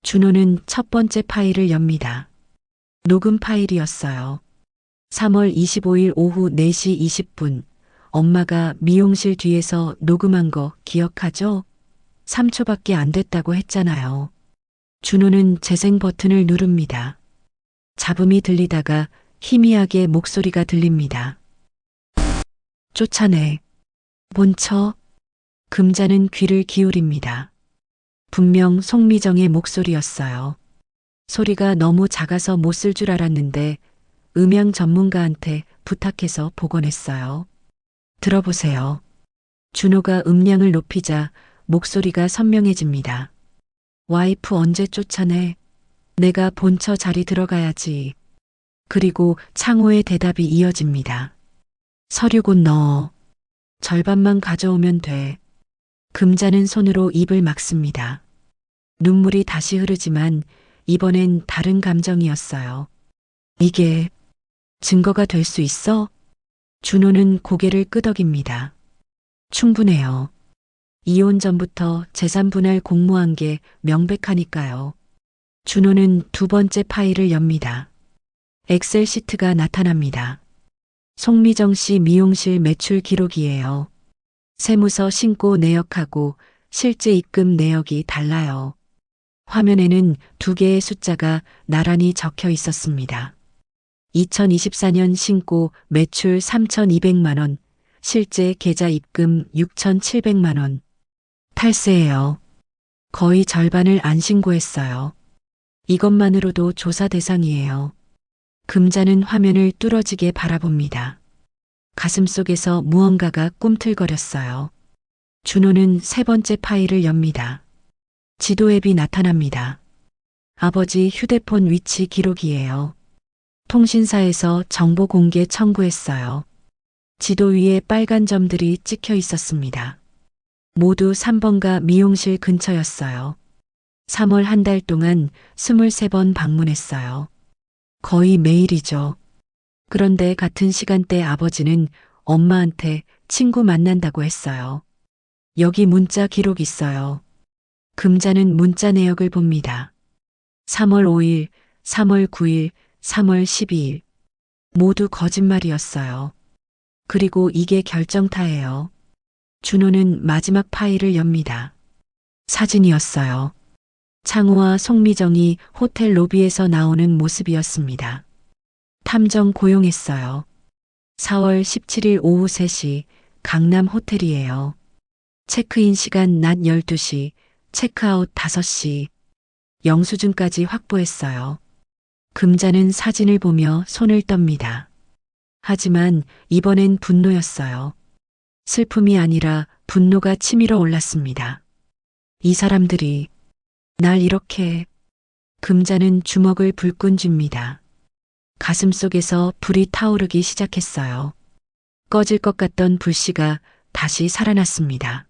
준호는 첫 번째 파일을 엽니다. 녹음 파일이었어요. 3월 25일 오후 4시 20분, 엄마가 미용실 뒤에서 녹음한 거 기억하죠? 3초밖에 안 됐다고 했잖아요. 준호는 재생 버튼을 누릅니다. 잡음이 들리다가 희미하게 목소리가 들립니다. 쫓아내. 본처. 금자는 귀를 기울입니다. 분명 송미정의 목소리였어요. 소리가 너무 작아서 못 쓸 줄 알았는데 음향 전문가한테 부탁해서 복원했어요. 들어보세요. 준호가 음량을 높이자 목소리가 선명해집니다. 와이프 언제 쫓아내? 내가 본처 자리 들어가야지. 그리고 창호의 대답이 이어집니다. 서류 곧 넣어. 절반만 가져오면 돼. 금자는 손으로 입을 막습니다. 눈물이 다시 흐르지만 이번엔 다른 감정이었어요. 이게 증거가 될 수 있어? 준호는 고개를 끄덕입니다. 충분해요. 이혼 전부터 재산 분할 공모한 게 명백하니까요. 준호는 두 번째 파일을 엽니다. 엑셀 시트가 나타납니다. 송미정 씨 미용실 매출 기록이에요. 세무서 신고 내역하고 실제 입금 내역이 달라요. 화면에는 두 개의 숫자가 나란히 적혀 있었습니다. 2024년 신고 매출 3,200만 원, 실제 계좌 입금 6,700만 원. 탈세예요. 거의 절반을 안 신고했어요. 이것만으로도 조사 대상이에요. 금자는 화면을 뚫어지게 바라봅니다. 가슴속에서 무언가가 꿈틀거렸어요. 준호는 세 번째 파일을 엽니다. 지도 앱이 나타납니다. 아버지 휴대폰 위치 기록이에요. 통신사에서 정보 공개 청구했어요. 지도 위에 빨간 점들이 찍혀 있었습니다. 모두 3번가 미용실 근처였어요. 3월 한 달 동안 23번 방문했어요. 거의 매일이죠. 그런데 같은 시간대 아버지는 엄마한테 친구 만난다고 했어요. 여기 문자 기록 있어요. 금자는 문자 내역을 봅니다. 3월 5일, 3월 9일, 3월 12일. 모두 거짓말이었어요. 그리고 이게 결정타예요. 준호는 마지막 파일을 엽니다. 사진이었어요. 창호와 송미정이 호텔 로비에서 나오는 모습이었습니다. 탐정 고용했어요. 4월 17일 오후 3시 강남 호텔이에요. 체크인 시간 낮 12시, 체크아웃 5시. 영수증까지 확보했어요. 금자는 사진을 보며 손을 떱니다. 하지만 이번엔 분노였어요. 슬픔이 아니라 분노가 치밀어 올랐습니다. 이 사람들이 날 이렇게. 금자는 주먹을 불끈 쥡니다. 가슴 속에서 불이 타오르기 시작했어요. 꺼질 것 같던 불씨가 다시 살아났습니다.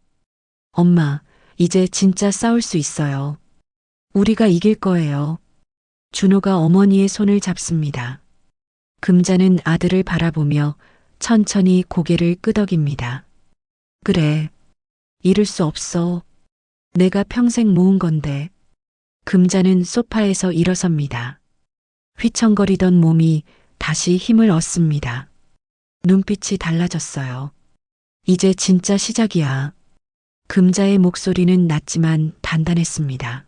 엄마, 이제 진짜 싸울 수 있어요. 우리가 이길 거예요. 준호가 어머니의 손을 잡습니다. 금자는 아들을 바라보며 천천히 고개를 끄덕입니다. 그래. 잃을 수 없어. 내가 평생 모은 건데. 금자는 소파에서 일어섭니다. 휘청거리던 몸이 다시 힘을 얻습니다. 눈빛이 달라졌어요. 이제 진짜 시작이야. 금자의 목소리는 낮지만 단단했습니다.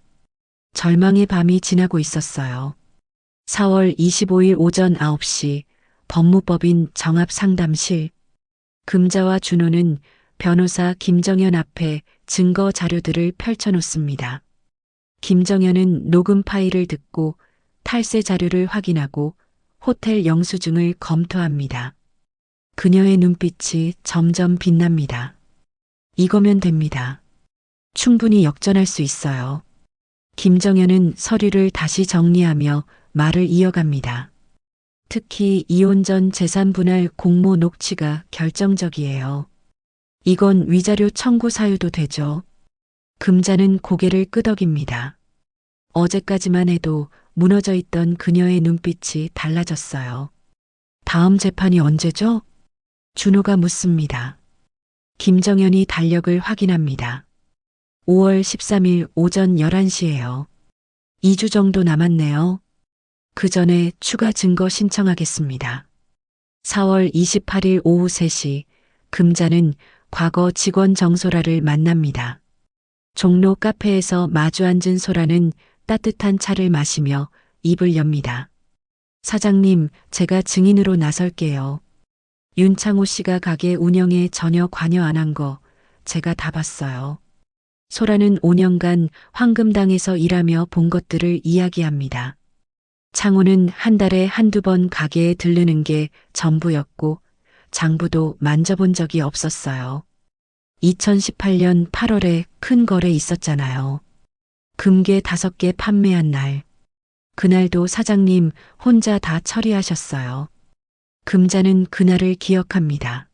절망의 밤이 지나고 있었어요. 4월 25일 오전 9시 법무법인 정합상담실. 금자와 준호는 변호사 김정현 앞에 증거 자료들을 펼쳐놓습니다. 김정현은 녹음 파일을 듣고 탈세 자료를 확인하고 호텔 영수증을 검토합니다. 그녀의 눈빛이 점점 빛납니다. 이거면 됩니다. 충분히 역전할 수 있어요. 김정현은 서류를 다시 정리하며 말을 이어갑니다. 특히 이혼 전 재산 분할 공모 녹취가 결정적이에요. 이건 위자료 청구 사유도 되죠. 금자는 고개를 끄덕입니다. 어제까지만 해도 무너져 있던 그녀의 눈빛이 달라졌어요. 다음 재판이 언제죠? 준호가 묻습니다. 김정현이 달력을 확인합니다. 5월 13일 오전 11시예요. 2주 정도 남았네요. 그 전에 추가 증거 신청하겠습니다. 4월 28일 오후 3시 금자는 과거 직원 정소라를 만납니다. 종로 카페에서 마주 앉은 소라는 따뜻한 차를 마시며 입을 엽니다. 사장님, 제가 증인으로 나설게요. 윤창호 씨가 가게 운영에 전혀 관여 안 한 거 제가 다 봤어요. 소라는 5년간 황금당에서 일하며 본 것들을 이야기합니다. 창호는 한 달에 한두 번 가게에 들르는 게 전부였고 장부도 만져본 적이 없었어요. 2018년 8월에 큰 거래 있었잖아요. 금괴 5개 판매한 날. 그날도 사장님 혼자 다 처리하셨어요. 금자는 그날을 기억합니다.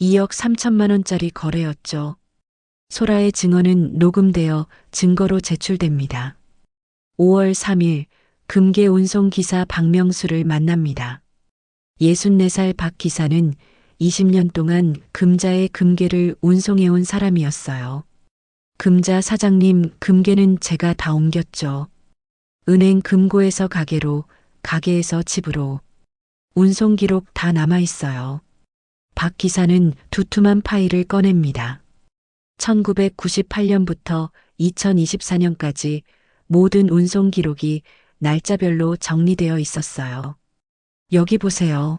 2억 3천만 원짜리 거래였죠. 소라의 증언은 녹음되어 증거로 제출됩니다. 5월 3일 금괴 운송 기사 박명수를 만납니다. 64살 박 기사는 20년 동안 금자의 금괴를 운송해온 사람이었어요. 금자 사장님, 금괴는 제가 다 옮겼죠. 은행 금고에서 가게로, 가게에서 집으로. 운송 기록 다 남아있어요. 박 기사는 두툼한 파일을 꺼냅니다. 1998년부터 2024년까지 모든 운송 기록이 날짜별로 정리되어 있었어요. 여기 보세요.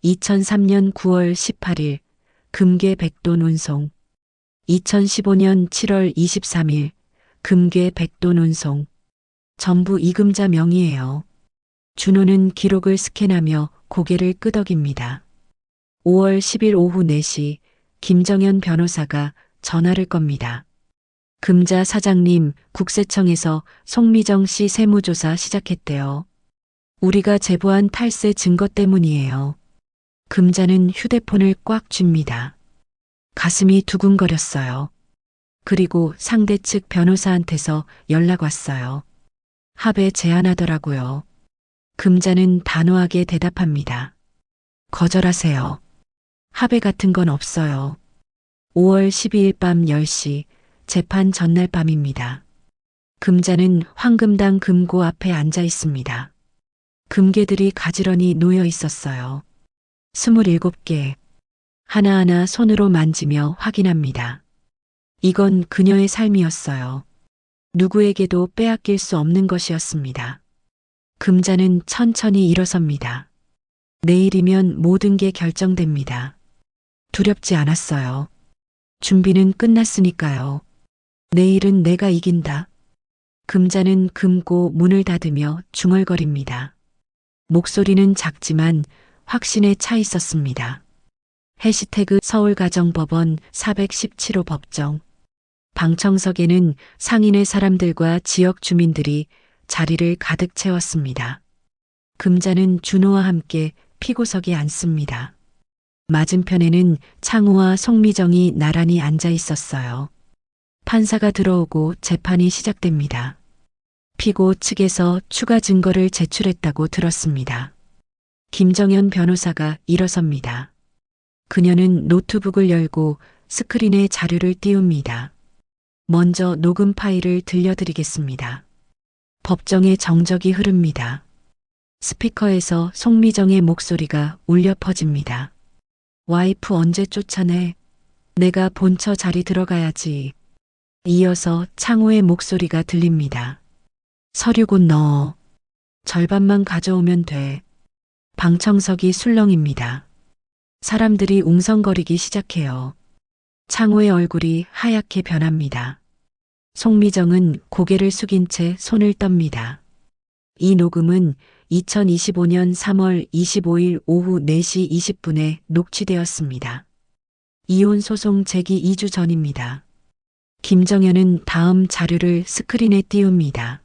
2003년 9월 18일 금괴 100돈 운송. 2015년 7월 23일 금괴 100돈 운송. 전부 이금자 명의예요. 준호는 기록을 스캔하며 고개를 끄덕입니다. 5월 10일 오후 4시 김정현 변호사가 전화를 겁니다. 금자 사장님, 국세청에서 송미정 씨 세무조사 시작했대요. 우리가 제보한 탈세 증거 때문이에요. 금자는 휴대폰을 꽉 쥡니다. 가슴이 두근거렸어요. 그리고 상대 측 변호사한테서 연락 왔어요. 합의 제안하더라고요. 금자는 단호하게 대답합니다. 거절하세요. 합의 같은 건 없어요. 5월 12일 밤 10시 재판 전날 밤입니다. 금자는 황금당 금고 앞에 앉아 있습니다. 금괴들이 가지런히 놓여 있었어요. 27개. 하나하나 손으로 만지며 확인합니다. 이건 그녀의 삶이었어요. 누구에게도 빼앗길 수 없는 것이었습니다. 금자는 천천히 일어섭니다. 내일이면 모든 게 결정됩니다. 두렵지 않았어요. 준비는 끝났으니까요. 내일은 내가 이긴다. 금자는 금고 문을 닫으며 중얼거립니다. 목소리는 작지만 확신에 차 있었습니다. 해시태그 서울가정법원 417호 법정. 방청석에는 상인의 사람들과 지역 주민들이 자리를 가득 채웠습니다. 금자는 준호와 함께 피고석에 앉습니다. 맞은편에는 창우와 송미정이 나란히 앉아 있었어요. 판사가 들어오고 재판이 시작됩니다. 피고 측에서 추가 증거를 제출했다고 들었습니다. 김정현 변호사가 일어섭니다. 그녀는 노트북을 열고 스크린에 자료를 띄웁니다. 먼저 녹음 파일을 들려드리겠습니다. 법정의 정적이 흐릅니다. 스피커에서 송미정의 목소리가 울려 퍼집니다. 와이프 언제 쫓아내? 내가 본처 자리 들어가야지. 이어서 창호의 목소리가 들립니다. 서류 곧 넣어. 절반만 가져오면 돼. 방청석이 술렁입니다. 사람들이 웅성거리기 시작해요. 창호의 얼굴이 하얗게 변합니다. 송미정은 고개를 숙인 채 손을 떱니다. 이 녹음은 2025년 3월 25일 오후 4시 20분에 녹취되었습니다. 이혼 소송 제기 2주 전입니다. 김정현은 다음 자료를 스크린에 띄웁니다.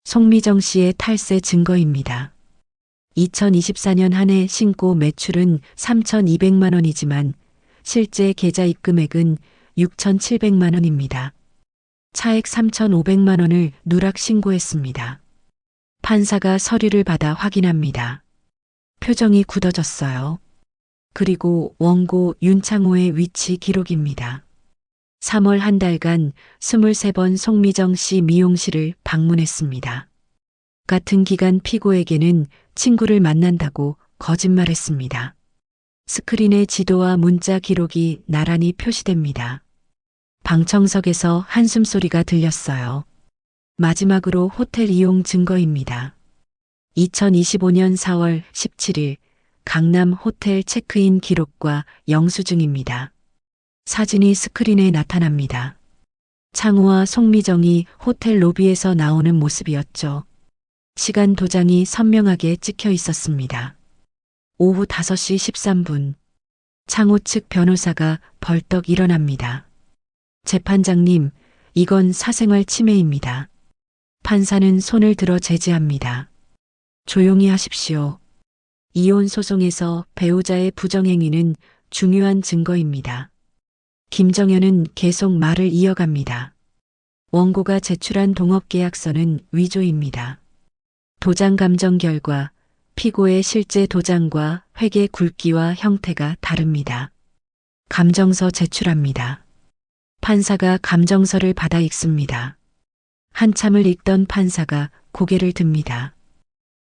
송미정 씨의 탈세 증거입니다. 2024년 한 해 신고 매출은 3,200만 원이지만 실제 계좌 입금액은 6,700만 원입니다. 차액 3,500만 원을 누락 신고했습니다. 판사가 서류를 받아 확인합니다. 표정이 굳어졌어요. 그리고 원고 윤창호의 위치 기록입니다. 3월 한 달간 23번 송미정 씨 미용실을 방문했습니다. 같은 기간 피고에게는 친구를 만난다고 거짓말했습니다. 스크린에 지도와 문자 기록이 나란히 표시됩니다. 방청석에서 한숨 소리가 들렸어요. 마지막으로 호텔 이용 증거입니다. 2025년 4월 17일 강남 호텔 체크인 기록과 영수증입니다. 사진이 스크린에 나타납니다. 창우와 송미정이 호텔 로비에서 나오는 모습이었죠. 시간 도장이 선명하게 찍혀 있었습니다. 오후 5시 13분. 창우 측 변호사가 벌떡 일어납니다. 재판장님, 이건 사생활 침해입니다. 판사는 손을 들어 제지합니다. 조용히 하십시오. 이혼 소송에서 배우자의 부정행위는 중요한 증거입니다. 김정현은 계속 말을 이어갑니다. 원고가 제출한 동업계약서는 위조입니다. 도장 감정 결과 피고의 실제 도장과 회계 굵기와 형태가 다릅니다. 감정서 제출합니다. 판사가 감정서를 받아 읽습니다. 한참을 읽던 판사가 고개를 듭니다.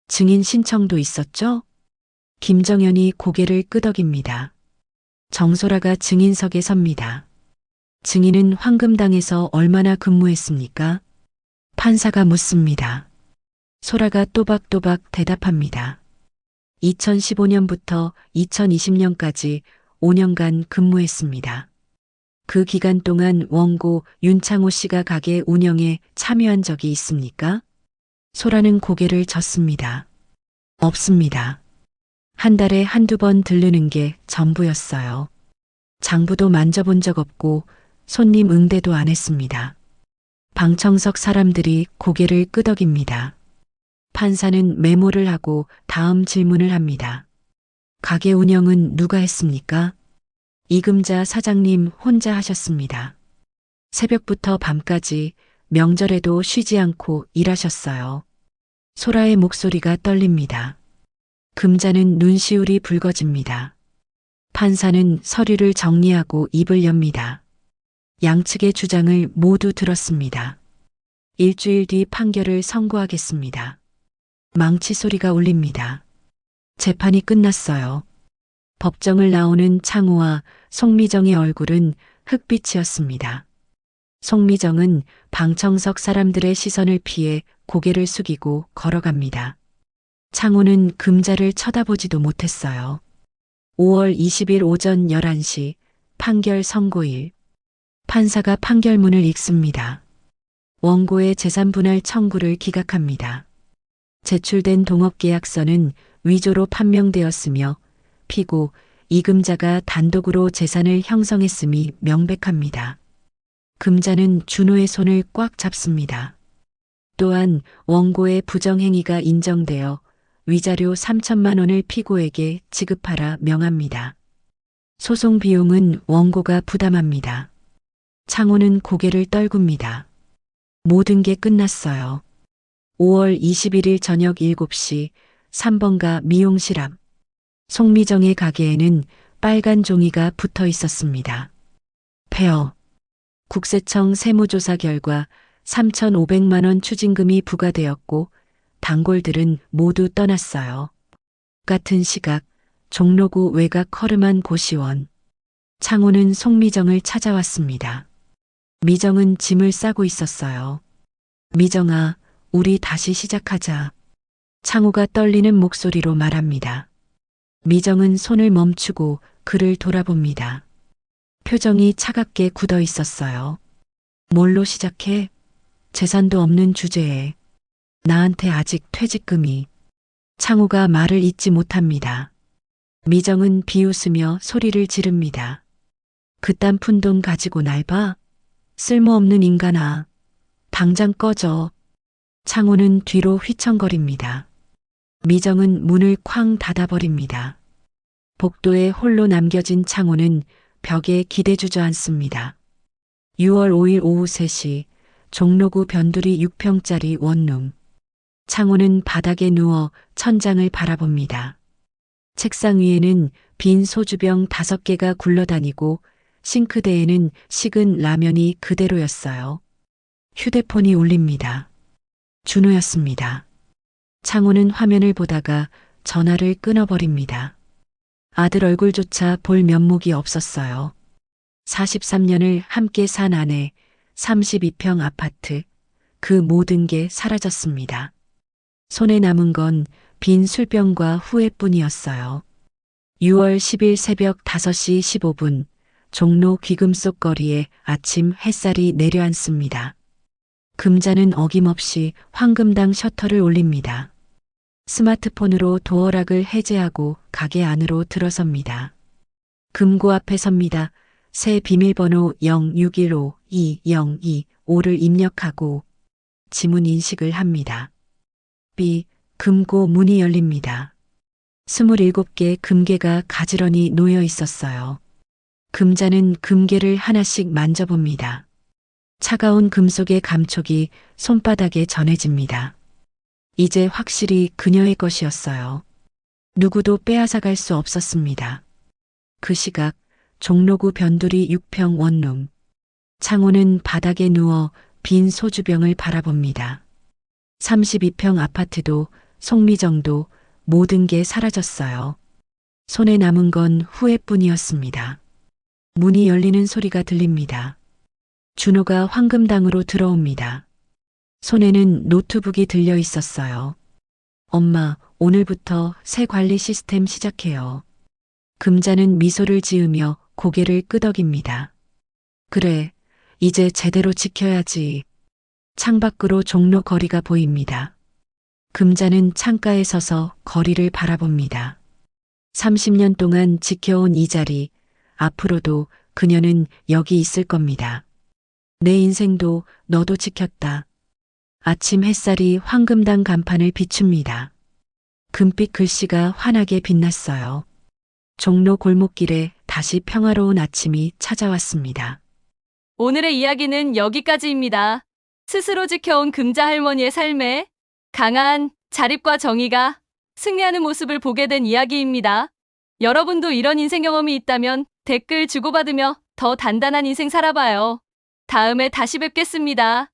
증인 신청도 있었죠? 김정현이 고개를 끄덕입니다. 정소라가 증인석에 섭니다. 증인은 황금당에서 얼마나 근무했습니까? 판사가 묻습니다. 소라가 또박또박 대답합니다. 2015년부터 2020년까지 5년간 근무했습니다. 그 기간 동안 원고 윤창호 씨가 가게 운영에 참여한 적이 있습니까? 소라는 고개를 젓습니다. 없습니다. 한 달에 한두 번 들르는 게 전부였어요. 장부도 만져본 적 없고 손님 응대도 안 했습니다. 방청석 사람들이 고개를 끄덕입니다. 판사는 메모를 하고 다음 질문을 합니다. 가게 운영은 누가 했습니까? 이금자 사장님 혼자 하셨습니다. 새벽부터 밤까지 명절에도 쉬지 않고 일하셨어요. 소라의 목소리가 떨립니다. 금자는 눈시울이 붉어집니다. 판사는 서류를 정리하고 입을 엽니다. 양측의 주장을 모두 들었습니다. 일주일 뒤 판결을 선고하겠습니다. 망치 소리가 울립니다. 재판이 끝났어요. 법정을 나오는 창호와 송미정의 얼굴은 흑빛이었습니다. 송미정은 방청석 사람들의 시선을 피해 고개를 숙이고 걸어갑니다. 창호는 금자를 쳐다보지도 못했어요. 5월 20일 오전 11시 판결 선고일. 판사가 판결문을 읽습니다. 원고의 재산분할 청구를 기각합니다. 제출된 동업계약서는 위조로 판명되었으며 피고 이금자가 단독으로 재산을 형성했음이 명백합니다. 금자는 준호의 손을 꽉 잡습니다. 또한 원고의 부정행위가 인정되어 위자료 3천만 원을 피고에게 지급하라 명합니다. 소송 비용은 원고가 부담합니다. 창호는 고개를 떨굽니다. 모든 게 끝났어요. 5월 21일 저녁 7시 3번가 미용실 앞. 송미정의 가게에는 빨간 종이가 붙어 있었습니다. 폐허. 국세청 세무조사 결과 3,500만 원 추징금이 부과되었고 단골들은 모두 떠났어요. 같은 시각 종로구 외곽 허름한 고시원. 창호는 송미정을 찾아왔습니다. 미정은 짐을 싸고 있었어요. 미정아, 우리 다시 시작하자. 창호가 떨리는 목소리로 말합니다. 미정은 손을 멈추고 그를 돌아봅니다. 표정이 차갑게 굳어 있었어요. 뭘로 시작해? 재산도 없는 주제에. 나한테 아직 퇴직금이. 창호가 말을 잇지 못합니다. 미정은 비웃으며 소리를 지릅니다. 그딴 푼돈 가지고 날 봐? 쓸모없는 인간아. 당장 꺼져. 창호는 뒤로 휘청거립니다. 미정은 문을 쾅 닫아버립니다. 복도에 홀로 남겨진 창호는 벽에 기대주저앉습니다. 6월 5일 오후 3시 종로구 변두리 6평짜리 원룸. 창호는 바닥에 누워 천장을 바라봅니다. 책상 위에는 빈 소주병 5개가 굴러다니고 싱크대에는 식은 라면이 그대로였어요. 휴대폰이 울립니다. 준호였습니다. 창호는 화면을 보다가 전화를 끊어버립니다. 아들 얼굴조차 볼 면목이 없었어요. 43년을 함께 산 아내, 32평 아파트, 그 모든 게 사라졌습니다. 손에 남은 건 빈 술병과 후회뿐이었어요. 6월 10일 새벽 5시 15분, 종로 귀금속 거리에 아침 햇살이 내려앉습니다. 금자는 어김없이 황금당 셔터를 올립니다. 스마트폰으로 도어락을 해제하고 가게 안으로 들어섭니다. 금고 앞에 섭니다. 새 비밀번호 0615-2025를 입력하고 지문 인식을 합니다. B. 금고 문이 열립니다. 27개 금괴가 가지런히 놓여 있었어요. 금자는 금괴를 하나씩 만져봅니다. 차가운 금속의 감촉이 손바닥에 전해집니다. 이제 확실히 그녀의 것이었어요. 누구도 빼앗아갈 수 없었습니다. 그 시각 종로구 변두리 6평 원룸. 창호는 바닥에 누워 빈 소주병을 바라봅니다. 32평 아파트도 송미정도 모든 게 사라졌어요. 손에 남은 건 후회뿐이었습니다. 문이 열리는 소리가 들립니다. 준호가 황금당으로 들어옵니다. 손에는 노트북이 들려 있었어요. 엄마, 오늘부터 새 관리 시스템 시작해요. 금자는 미소를 지으며 고개를 끄덕입니다. 그래, 이제 제대로 지켜야지. 창밖으로 종로 거리가 보입니다. 금자는 창가에 서서 거리를 바라봅니다. 30년 동안 지켜온 이 자리, 앞으로도 그녀는 여기 있을 겁니다. 내 인생도 너도 지켰다. 아침 햇살이 황금당 간판을 비춥니다. 금빛 글씨가 환하게 빛났어요. 종로 골목길에 다시 평화로운 아침이 찾아왔습니다. 오늘의 이야기는 여기까지입니다. 스스로 지켜온 금자 할머니의 삶에 강한 자립과 정의가 승리하는 모습을 보게 된 이야기입니다. 여러분도 이런 인생 경험이 있다면 댓글 주고받으며 더 단단한 인생 살아봐요. 다음에 다시 뵙겠습니다.